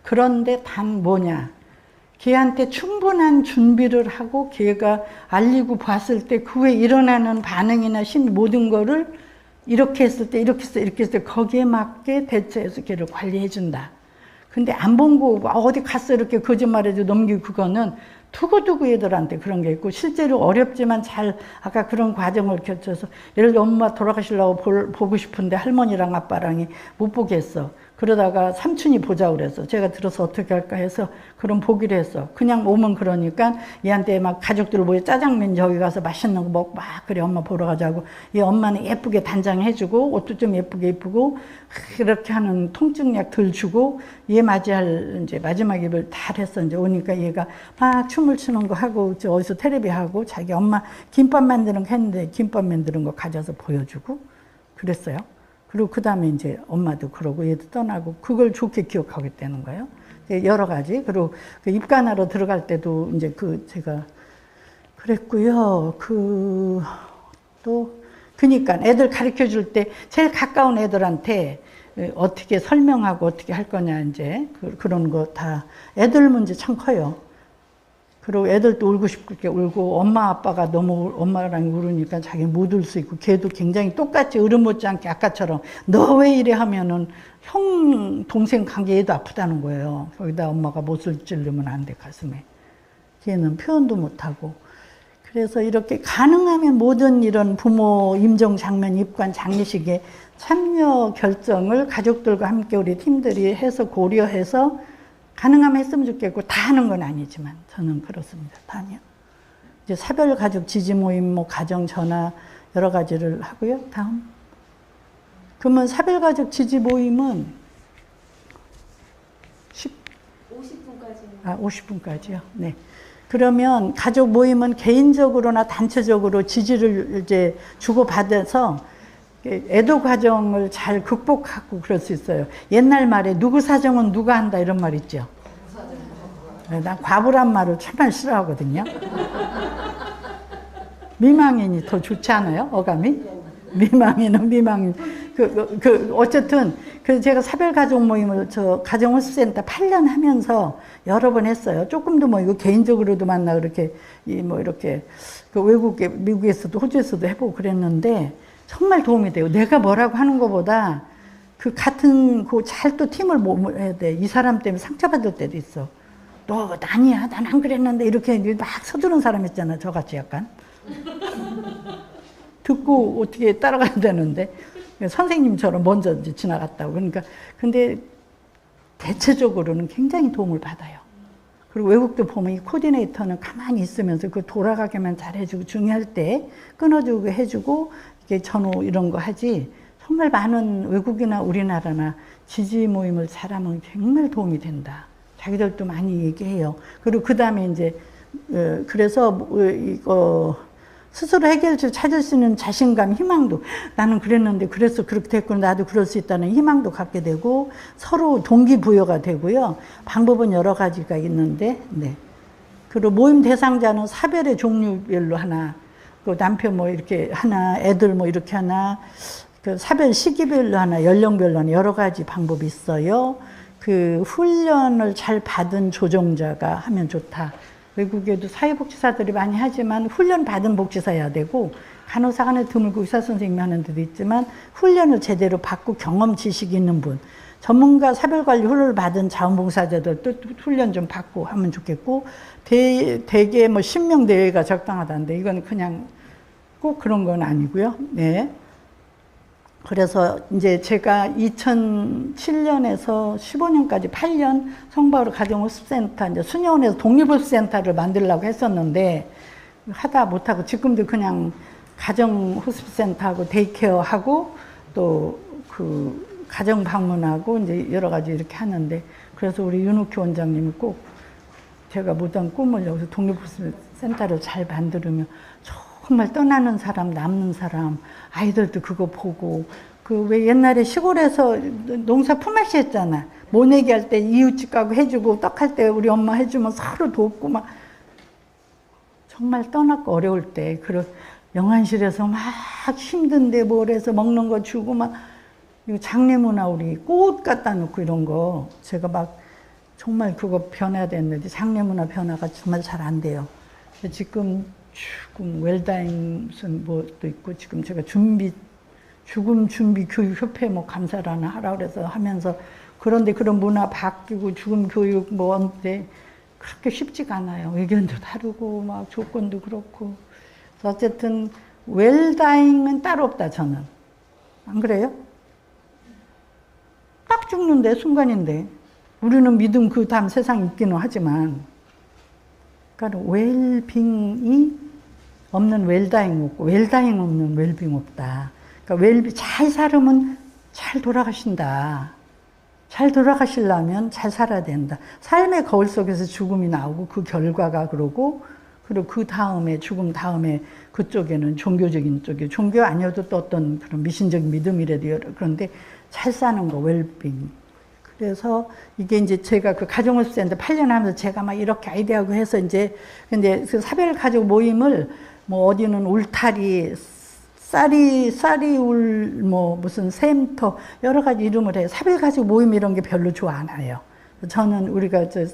Speaker 1: 그런데 단 뭐냐, 걔한테 충분한 준비를 하고 걔가 알리고 봤을 때 그 후에 일어나는 반응이나 모든 거를 이렇게 했을 때 이렇게 했을 때 이렇게 했을 때 거기에 맞게 대처해서 걔를 관리해 준다. 근데 안 본 거 어디 갔어 이렇게 거짓말해도 넘기고, 그거는 두고두고 애들한테 그런 게 있고, 실제로 어렵지만 잘 아까 그런 과정을 거쳐서, 예를 들어 엄마 돌아가시려고 보고 싶은데 할머니랑 아빠랑이 못 보겠어. 그러다가 삼촌이 보자고 그래서 제가 들어서 어떻게 할까 해서 그럼 보기로 했어. 그냥 오면 그러니까 얘한테 막 가족들 모여 짜장면 저기 가서 맛있는 거 먹고 막 그래 엄마 보러 가자고. 얘 엄마는 예쁘게 단장해주고 옷도 좀 예쁘게 입고 그렇게 하는 통증약 덜 주고, 얘 맞이할 이제 마지막 입을 다 했어. 이제 오니까 얘가 막 춤을 추는 거 하고 저 어디서 테레비 하고 자기 엄마 김밥 만드는 거 했는데 김밥 만드는 거 가져서 보여주고 그랬어요. 그리고 그 다음에 이제 엄마도 그러고 얘도 떠나고, 그걸 좋게 기억하겠다는 거예요. 여러 가지. 그리고 그 입관하러 들어갈 때도 이제 제가 그랬고요. 그니까 애들 가르쳐 줄 때 제일 가까운 애들한테 어떻게 설명하고 어떻게 할 거냐, 이제 그런 거 다 애들 문제 참 커요. 그리고 애들도 울고 싶게 울고, 엄마 아빠가 너무 엄마랑 울으니까 자기 못 울 수 있고, 걔도 굉장히 똑같이 어른 못지않게 아까처럼 너 왜 이래 하면은 형 동생 관계 얘도 아프다는 거예요. 거기다 엄마가 못을 찌르면 안 돼 가슴에. 걔는 표현도 못하고. 그래서 이렇게 가능하면 모든 이런 부모 임종 장면, 입관, 장례식에 참여 결정을 가족들과 함께 우리 팀들이 해서 고려해서 가능하면 했으면 좋겠고, 다 하는 건 아니지만 저는 그렇습니다. 다요. 이제 사별 가족 지지 모임, 뭐 가정 전화 여러 가지를 하고요. 다음. 그러면 사별 가족 지지 모임은
Speaker 2: 50분까지.
Speaker 1: 50분까지요. 네. 그러면 가족 모임은 개인적으로나 단체적으로 지지를 이제 주고받아서 애도 과정을 잘 극복하고 그럴 수 있어요. 옛날 말에 누구 사정은 누가 한다 이런 말 있죠. 난 과부란 말을 정말 싫어하거든요. 미망인이 더 좋지 않아요? 어감이? 미망인은 미망인. 어쨌든 제가 사별가족 모임을 저 가정홀수센터 8년 하면서 여러 번 했어요. 조금도 뭐 이거 개인적으로도 만나 그렇게 뭐 이렇게 그 외국에 미국에서도 호주에서도 해보고 그랬는데, 정말 도움이 돼요. 내가 뭐라고 하는 것보다 그 같은 그 잘 또 팀을 모아야 돼. 이 사람 때문에 상처받을 때도 있어. 너 아니야, 난 안 그랬는데 이렇게 막 서두른 사람 있잖아. 저같이 약간 듣고 어떻게 따라가야 되는데 선생님처럼 먼저 이제 지나갔다고. 그러니까 근데 대체적으로는 굉장히 도움을 받아요. 그리고 외국도 보면 이 코디네이터는 가만히 있으면서 그 돌아가게만 잘해주고 중요할 때 끊어주고 해주고 이게 전후 이런 거 하지. 정말 많은 외국이나 우리나라나 지지 모임을 잘하면 정말 도움이 된다. 자기들도 많이 얘기해요. 그리고 그 다음에 이제 그래서 이거 스스로 해결책 찾을 수 있는 자신감, 희망도 나는 그랬는데 그래서 그렇게 됐고 나도 그럴 수 있다는 희망도 갖게 되고 서로 동기부여가 되고요. 방법은 여러 가지가 있는데 네. 그리고 모임 대상자는 사별의 종류별로 하나, 그 남편 뭐 이렇게 하나, 애들 뭐 이렇게 하나, 그 사별 시기별로 하나, 연령별로 하나 여러 가지 방법이 있어요. 그 훈련을 잘 받은 조종자가 하면 좋다. 외국에도 사회복지사들이 많이 하지만 훈련 받은 복지사여야 되고 간호사가 하나 드물고 의사 선생님이 하는 데도 있지만 훈련을 제대로 받고 경험 지식이 있는 분, 전문가 사별관리 훈련을 받은 자원봉사자들도 훈련 좀 받고 하면 좋겠고 대개 뭐 10명 대회가 적당하다는데 이건 그냥 꼭 그런 건 아니고요. 네. 그래서 이제 제가 2007년에서 15년까지 8년 성바울 가정호스센터, 이제 수녀원에서 독립호스센터를 만들려고 했었는데 하다 못하고 지금도 그냥 가정호스센터하고 데이케어하고 또 그 가정 방문하고 이제 여러 가지 이렇게 하는데 그래서 우리 윤옥희 원장님이 꼭 제가 못한 꿈을 여기서 독립호스센터를 잘 만들면 정말 떠나는 사람, 남는 사람, 아이들도 그거 보고, 그 왜 옛날에 시골에서 농사 품앗이 했잖아. 모내기 할 때 이웃집 가고 해주고, 떡할 때 우리 엄마 해주면 서로 돕고, 막. 정말 떠났고 어려울 때, 그런 영안실에서 막 힘든데 뭘 해서 먹는 거 주고, 막, 이거 장례문화 우리 꽃 갖다 놓고 이런 거, 제가 막 정말 그거 변화됐는데, 장례문화 변화가 정말 잘 안 돼요. 지금 웰다잉 무슨 뭐도 있고 지금 제가 죽음 준비 교육 협회 뭐 감사를 하라 그래서 하면서 그런데 그런 문화 바뀌고 죽음 교육 뭐인데 그렇게 쉽지가 않아요. 의견도 다르고 막 조건도 그렇고. 그래서 어쨌든 웰다잉은 따로 없다 저는. 안 그래요? 딱 죽는데 순간인데 우리는 믿음 그 다음 세상 있기는 하지만 그러니까 웰빙이 없는 웰다잉 없고 웰다잉 없는 웰빙 없다. 그러니까 잘 살으면 잘 돌아가신다. 잘 돌아가시려면 잘 살아야 된다. 삶의 거울 속에서 죽음이 나오고 그 결과가 그러고 그리고 그 다음에 죽음 다음에 그쪽에는 종교적인 쪽에 종교 아니어도 또 어떤 그런 미신적인 믿음이라도 그런데 잘 사는 거 웰빙. 그래서 이게 이제 제가 그 가정호스센터 8년 하면서 제가 막 이렇게 아이디어하고 해서 이제 근데 그 사별가족 모임을 뭐 어디는 울타리, 쌀이 뭐 무슨 샘터 여러 가지 이름을 해요. 사별가족 모임 이런 게 별로 좋아 안 해요. 저는 우리가 저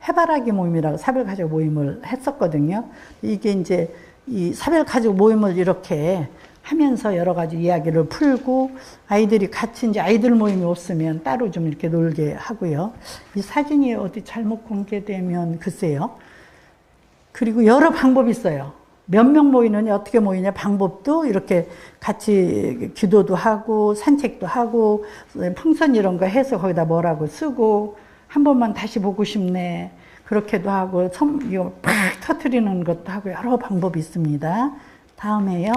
Speaker 1: 해바라기 모임이라고 사별가족 모임을 했었거든요. 이게 이제 이 사별가족 모임을 이렇게 하면서 여러 가지 이야기를 풀고 아이들이 같이 이제 아이들 모임이 없으면 따로 좀 이렇게 놀게 하고요. 이 사진이 어디 잘못 공개되면 글쎄요. 그리고 여러 방법이 있어요. 몇 명 모이느냐 어떻게 모이냐 방법도 이렇게 같이 기도도 하고 산책도 하고 풍선 이런 거 해서 거기다 뭐라고 쓰고 한 번만 다시 보고 싶네 그렇게도 하고 이거 팍 터트리는 것도 하고 여러 방법이 있습니다. 다음에요.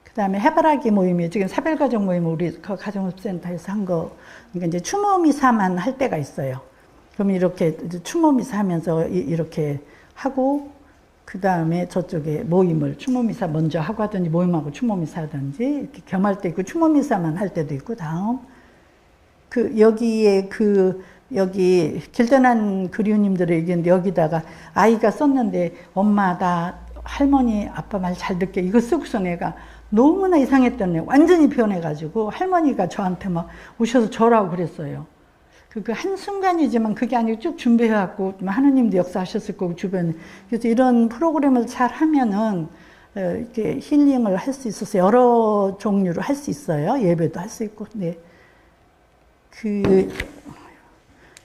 Speaker 1: 그 다음에 해바라기 모임이 지금 사별가족 모임 우리 가정호스센터에서 한 거, 그러니까 이제 추모미사만 할 때가 있어요. 그럼 이렇게 추모미사 하면서 이렇게 하고, 그 다음에 저쪽에 모임을 추모미사 먼저 하고 하든지 모임하고 추모미사 하든지 이렇게 겸할 때 있고 추모미사만 할 때도 있고 다음 여기 길전한 그리우님들의 얘기인데 여기다가 아이가 썼는데 엄마 나 할머니 아빠 말 잘 듣게 이거 쓰고서 내가 너무나 이상했던 애 완전히 변해가지고 할머니가 저한테 막 오셔서 절하고 그랬어요. 그 한순간이지만 그게 아니고 쭉 준비해갖고 하느님도 역사하셨을 거고 주변에. 그래서 이런 프로그램을 잘 하면은 이렇게 힐링을 할 수 있어서 여러 종류로 할 수 있어요. 예배도 할 수 있고. 네.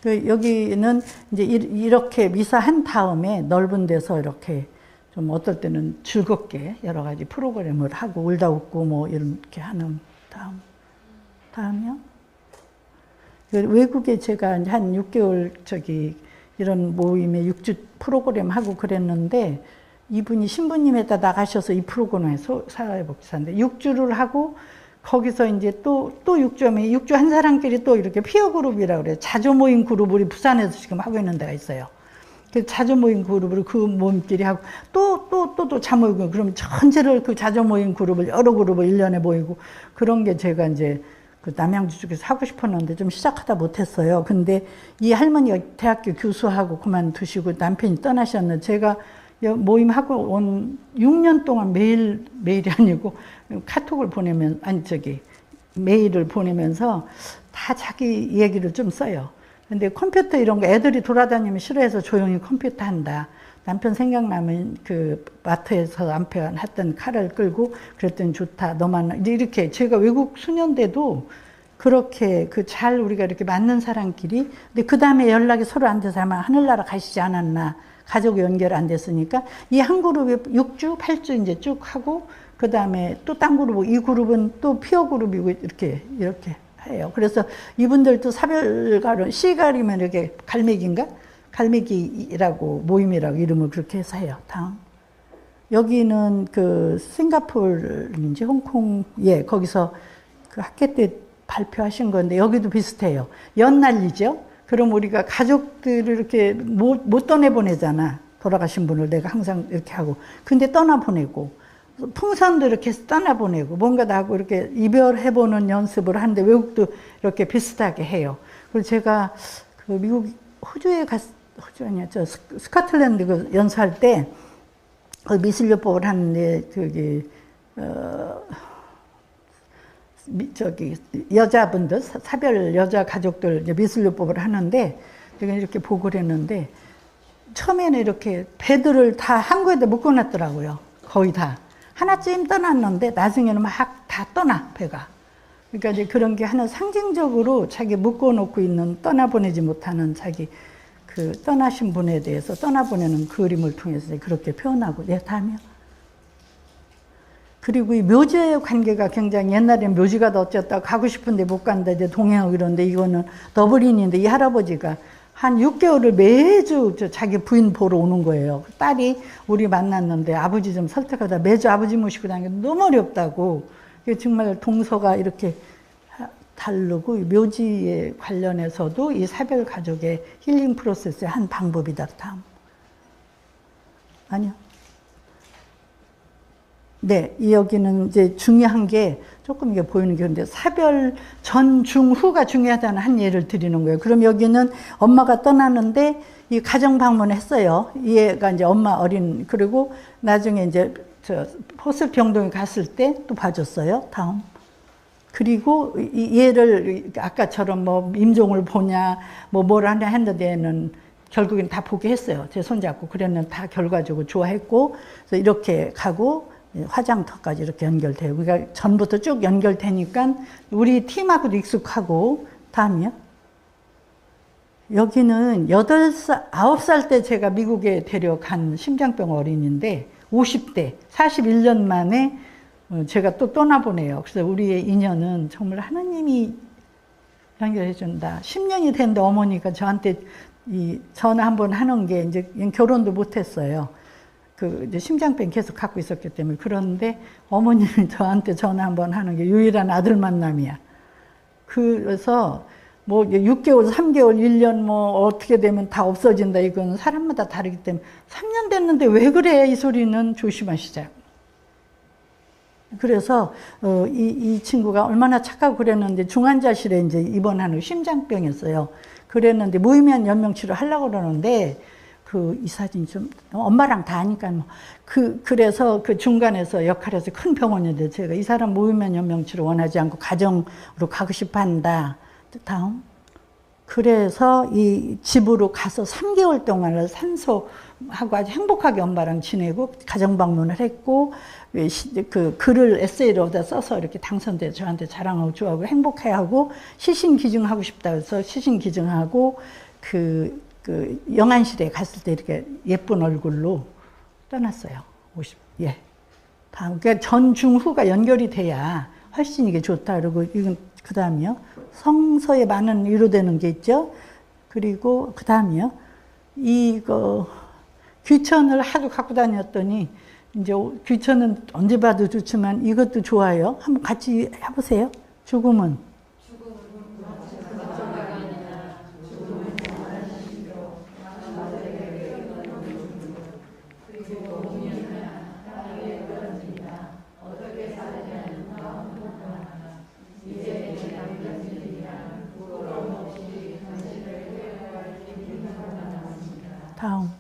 Speaker 1: 여기는 이제 이렇게 미사 한 다음에 넓은 데서 이렇게 좀 어떨 때는 즐겁게 여러 가지 프로그램을 하고 울다 웃고 뭐 이렇게 하는 다음이요. 외국에 제가 한 6개월 이런 모임에 6주 프로그램 하고 그랬는데 이분이 신부님에다 나가셔서 이 프로그램에 사회복지사인데 6주를 하고 거기서 이제 또 6주 하면 6주 한 사람끼리 또 이렇게 피어 그룹이라고 그래요. 자조 모임 그룹 우리 부산에서 지금 하고 있는 데가 있어요. 그 자조 모임 그룹으로 그 모임끼리 하고 또 자모이고 그럼 전체를 그 자조 모임 그룹을 여러 그룹을 1년에 모이고 그런 게 제가 이제 그 남양주 쪽에서 하고 싶었는데 좀 시작하다 못했어요. 근데 이 할머니가 대학교 교수하고 그만두시고 남편이 떠나셨는데 제가 모임하고 온 6년 동안 매일이 아니고 카톡을 보내면, 메일을 보내면서 다 자기 얘기를 좀 써요. 근데 컴퓨터 이런 거 애들이 돌아다니면 싫어해서 조용히 컴퓨터 한다. 남편 생각나면 그 마트에서 남편 했던 칼을 끌고 그랬더니 좋다. 너만 이제 이렇게 제가 외국 수년대도 그렇게 우리가 이렇게 맞는 사람끼리 근데 그 다음에 연락이 서로 안 돼서 아마 하늘나라 가시지 않았나. 가족 연결 안 됐으니까 이 한 그룹이 6주, 8주 이제 쭉 하고 그 다음에 또 딴 그룹, 이 그룹은 또 피어 그룹이고 이렇게 해요. 그래서 이분들도 사별가로 씨가리면 이렇게 갈매기인가? 갈매기라고 모임이라고 이름을 그렇게 해서 해요. 다음. 여기는 그 싱가포르인지 홍콩, 거기서 그 학회 때 발표하신 건데 여기도 비슷해요. 연날리죠? 그럼 우리가 가족들을 이렇게 못 떠내보내잖아. 돌아가신 분을 내가 항상 이렇게 하고. 근데 떠나보내고, 풍선도 이렇게 떠나보내고, 뭔가 나하고 이렇게 이별해보는 연습을 하는데 외국도 이렇게 비슷하게 해요. 그리고 제가 그 미국, 호주 아니야, 스코틀랜드 그 연수할 때, 그 미술요법을 하는데, 여자분들, 사별 여자 가족들 미술요법을 하는데 제가 이렇게 보고 그랬는데 처음에는 이렇게 배들을 다 항구에다 묶어놨더라고요. 거의 다. 하나쯤 떠났는데 나중에는 막 다 떠나, 배가. 그러니까 이제 그런 게 하나 상징적으로 자기 묶어놓고 있는 떠나보내지 못하는 자기 그 떠나신 분에 대해서 떠나보내는 그림을 통해서 그렇게 표현하고, 다음이요. 그리고 이 묘지의 관계가 굉장히 옛날에는 묘지가 더 어쨌다 가고 싶은데 못 간다 이제 동행하고 이러는데 이거는 더블인인데 이 할아버지가 한 6개월을 매주 자기 부인 보러 오는 거예요. 딸이 우리 만났는데 아버지 좀 설득하다 매주 아버지 모시고 다니기 너무 어렵다고. 정말 동서가 이렇게 다르고 묘지에 관련해서도 이 사별 가족의 힐링 프로세스의 한 방법이다. 다음. 아니요. 네, 여기는 이제 중요한 게 조금 이게 보이는 게 근데 사별 전, 중, 후가 중요하다는 한 예를 드리는 거예요. 그럼 여기는 엄마가 떠나는데 이 가정 방문을 했어요. 얘가 이제 엄마 그리고 나중에 이제 호수 병동에 갔을 때 또 봐줬어요. 다음. 그리고 얘를 아까처럼 뭐 임종을 보냐, 뭘 하냐 했는데는 결국엔 다 보게 했어요. 제 손잡고 그랬는데 다 결과적으로 좋아했고, 그래서 이렇게 가고, 화장터까지 이렇게 연결돼요. 그러니까 전부터 쭉 연결되니까 우리 팀하고도 익숙하고. 다음이요. 여기는 8살, 9살 때 제가 미국에 데려간 심장병 어린인데 50대, 41년 만에 제가 또 떠나보내요. 그래서 우리의 인연은 정말 하나님이 연결해 준다. 10년이 됐는데 어머니가 저한테 전화 한번 하는 게 이제 결혼도 못 했어요. 이제 심장병 계속 갖고 있었기 때문에. 그런데 어머님이 저한테 전화 한번 하는 게 유일한 아들 만남이야. 그래서 뭐 6개월, 3개월, 1년 뭐 어떻게 되면 다 없어진다. 이건 사람마다 다르기 때문에 3년 됐는데 왜 그래? 이 소리는 조심하시자. 그래서 이 친구가 얼마나 착하고 그랬는데 중환자실에 이제 입원하는 심장병이었어요. 그랬는데 무의미한 연명치료 하려고 그러는데 이 사진 좀 엄마랑 다 아니까 뭐 그래서 그 중간에서 역할에서 큰 병원인데 제가 이 사람 무의미한 연명치료 원하지 않고 가정으로 가고 싶어 한다. 다음. 그래서 이 집으로 가서 3개월 동안을 산소하고 아주 행복하게 엄마랑 지내고 가정 방문을 했고 그 글을 에세이로 써서 이렇게 당선돼 저한테 자랑하고 좋아하고 행복해하고 시신기증하고 싶다 해서 시신기증하고 그 영안실에 갔을 때 이렇게 예쁜 얼굴로 떠났어요. 예. 다음, 그러니까 전중후가 연결이 돼야 훨씬 이게 좋다. 그러고 이건 그 다음이요. 성서에 많은 위로되는 게 있죠. 그리고 그 다음이요. 이거 귀천을 하도 갖고 다녔더니 이제 귀천은 언제 봐도 좋지만 이것도 좋아요. 한번 같이 해보세요. 죽음은 다음.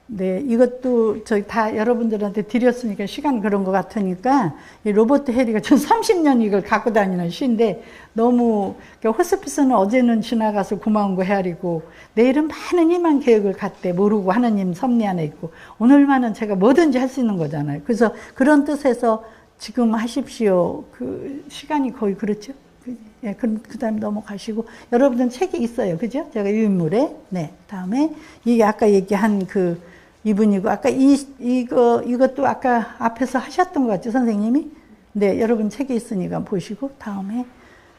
Speaker 1: 네, 이것도 저희 다 여러분들한테 드렸으니까 시간 그런 것 같으니까 이 로버트 해리가 전 30년 이걸 갖고 다니는 시인데 너무 호스피스는 어제는 지나가서 고마운 거 헤아리고 내일은 많은 희망 계획을 갖대 모르고 하나님 섭리 안에 있고 오늘만은 제가 뭐든지 할 수 있는 거잖아요. 그래서 그런 뜻에서 지금 하십시오. 그 시간이 거의 그렇죠. 예, 그 다음에 넘어가시고 여러분들 책이 있어요. 그죠? 제가 이 인물에 네, 다음에 이게 아까 얘기한 그 이분이고 아까 이것도 아까 앞에서 하셨던 것 같죠, 선생님이? 네, 여러분 책에 있으니까 보시고 다음에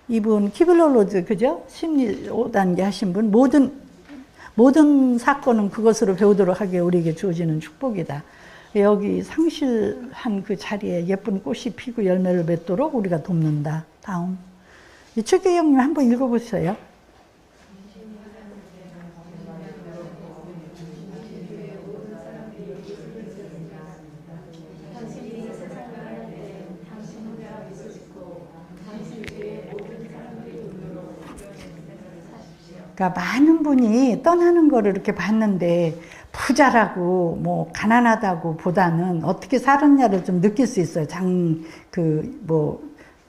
Speaker 1: 이분 키블러-로즈 그죠? 심리 5단계 하신 분 모든 사건은 그것으로 배우도록 하기에 우리에게 주어지는 축복이다. 여기 상실한 그 자리에 예쁜 꽃이 피고 열매를 맺도록 우리가 돕는다. 다음. 이 최규영님 한번 읽어보세요. 그러니까 많은 분이 떠나는 거를 이렇게 봤는데 부자라고 뭐 가난하다고 보다는 어떻게 살았냐를 좀 느낄 수 있어요.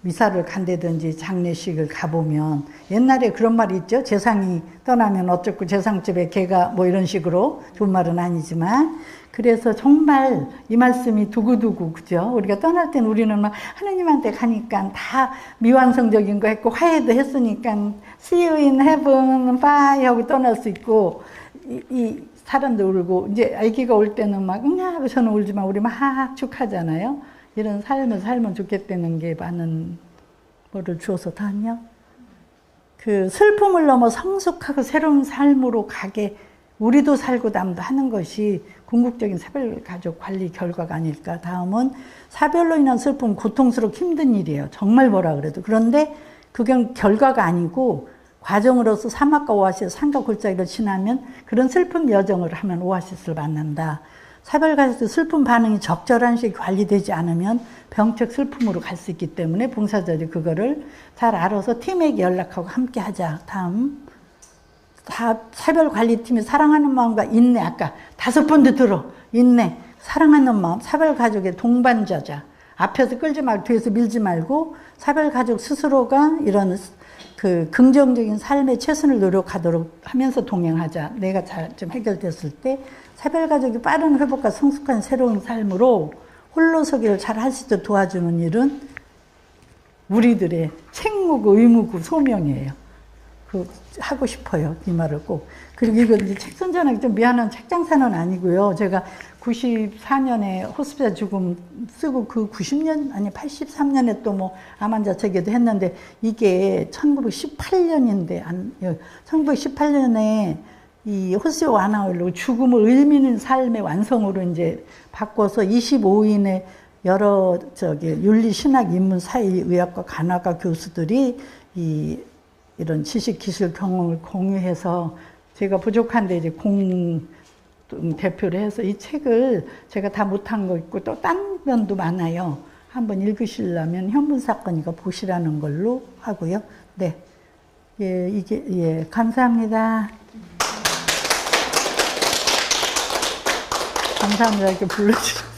Speaker 1: 미사를 간다든지 장례식을 가보면 옛날에 그런 말이 있죠. 재상이 떠나면 어쩌고 재상집에 개가 뭐 이런 식으로 좋은 말은 아니지만 그래서 정말 이 말씀이 두고두고 그죠. 우리가 떠날 때는 우리는 막 하나님한테 가니까 다 미완성적인 거 했고 화해도 했으니까 See you in heaven, bye 하고 떠날 수 있고 이 사람도 울고 이제 아기가 올 때는 막 하고 저는 울지만 우리 막 축하잖아요. 이런 삶을 살면 좋겠다는 게 많은 뭐를 주어서 다냐? 그 슬픔을 넘어 성숙하고 새로운 삶으로 가게 우리도 살고 남도 하는 것이 궁극적인 사별가족 관리 결과가 아닐까. 다음은 사별로 인한 슬픔, 고통스럽고 힘든 일이에요. 정말 뭐라 그래도. 그런데 그건 결과가 아니고 과정으로서 사막과 오아시스, 산과 골짜기를 지나면 그런 슬픈 여정을 하면 오아시스를 만난다. 사별가족도 슬픈 반응이 적절한 식으로 관리되지 않으면 병적 슬픔으로 갈 수 있기 때문에 봉사자들이 그거를 잘 알아서 팀에게 연락하고 함께 하자. 다음. 사별관리팀이 사랑하는 마음과 인내, 아까 5번도 들어. 인내, 사랑하는 마음, 사별가족의 동반자자. 앞에서 끌지 말고 뒤에서 밀지 말고 사별가족 스스로가 이런 그 긍정적인 삶의 최선을 노력하도록 하면서 동행하자. 내가 잘 좀 해결됐을 때 사별가족이 빠른 회복과 성숙한 새로운 삶으로 홀로서기를 잘 할 수 있도록 도와주는 일은 우리들의 책무고 의무고 소명이에요. 하고 싶어요. 이 말을 꼭. 그리고 이거 이제 책 선전하기 좀 미안한 책 장사는 아니고요. 제가 94년에 호스피스 죽음 쓰고 그 90년, 아니 83년에 또 뭐 암환자 체계도 했는데 이게 1918년인데, 1918년에 이 호스피스 완화로 죽음을 의미 있는 삶의 완성으로 이제 바꿔서 25인의 여러 윤리, 신학, 인문, 사회, 의학과 간호학과 교수들이 이런 지식, 기술, 경험을 공유해서 제가 부족한데 이제 대표를 해서 이 책을 제가 다 못한 거 있고 또 딴 면도 많아요. 한번 읽으시려면 현분사건이가 보시라는 걸로 하고요. 네. 예, 감사합니다. 감사합니다. 이렇게 불러주셔서.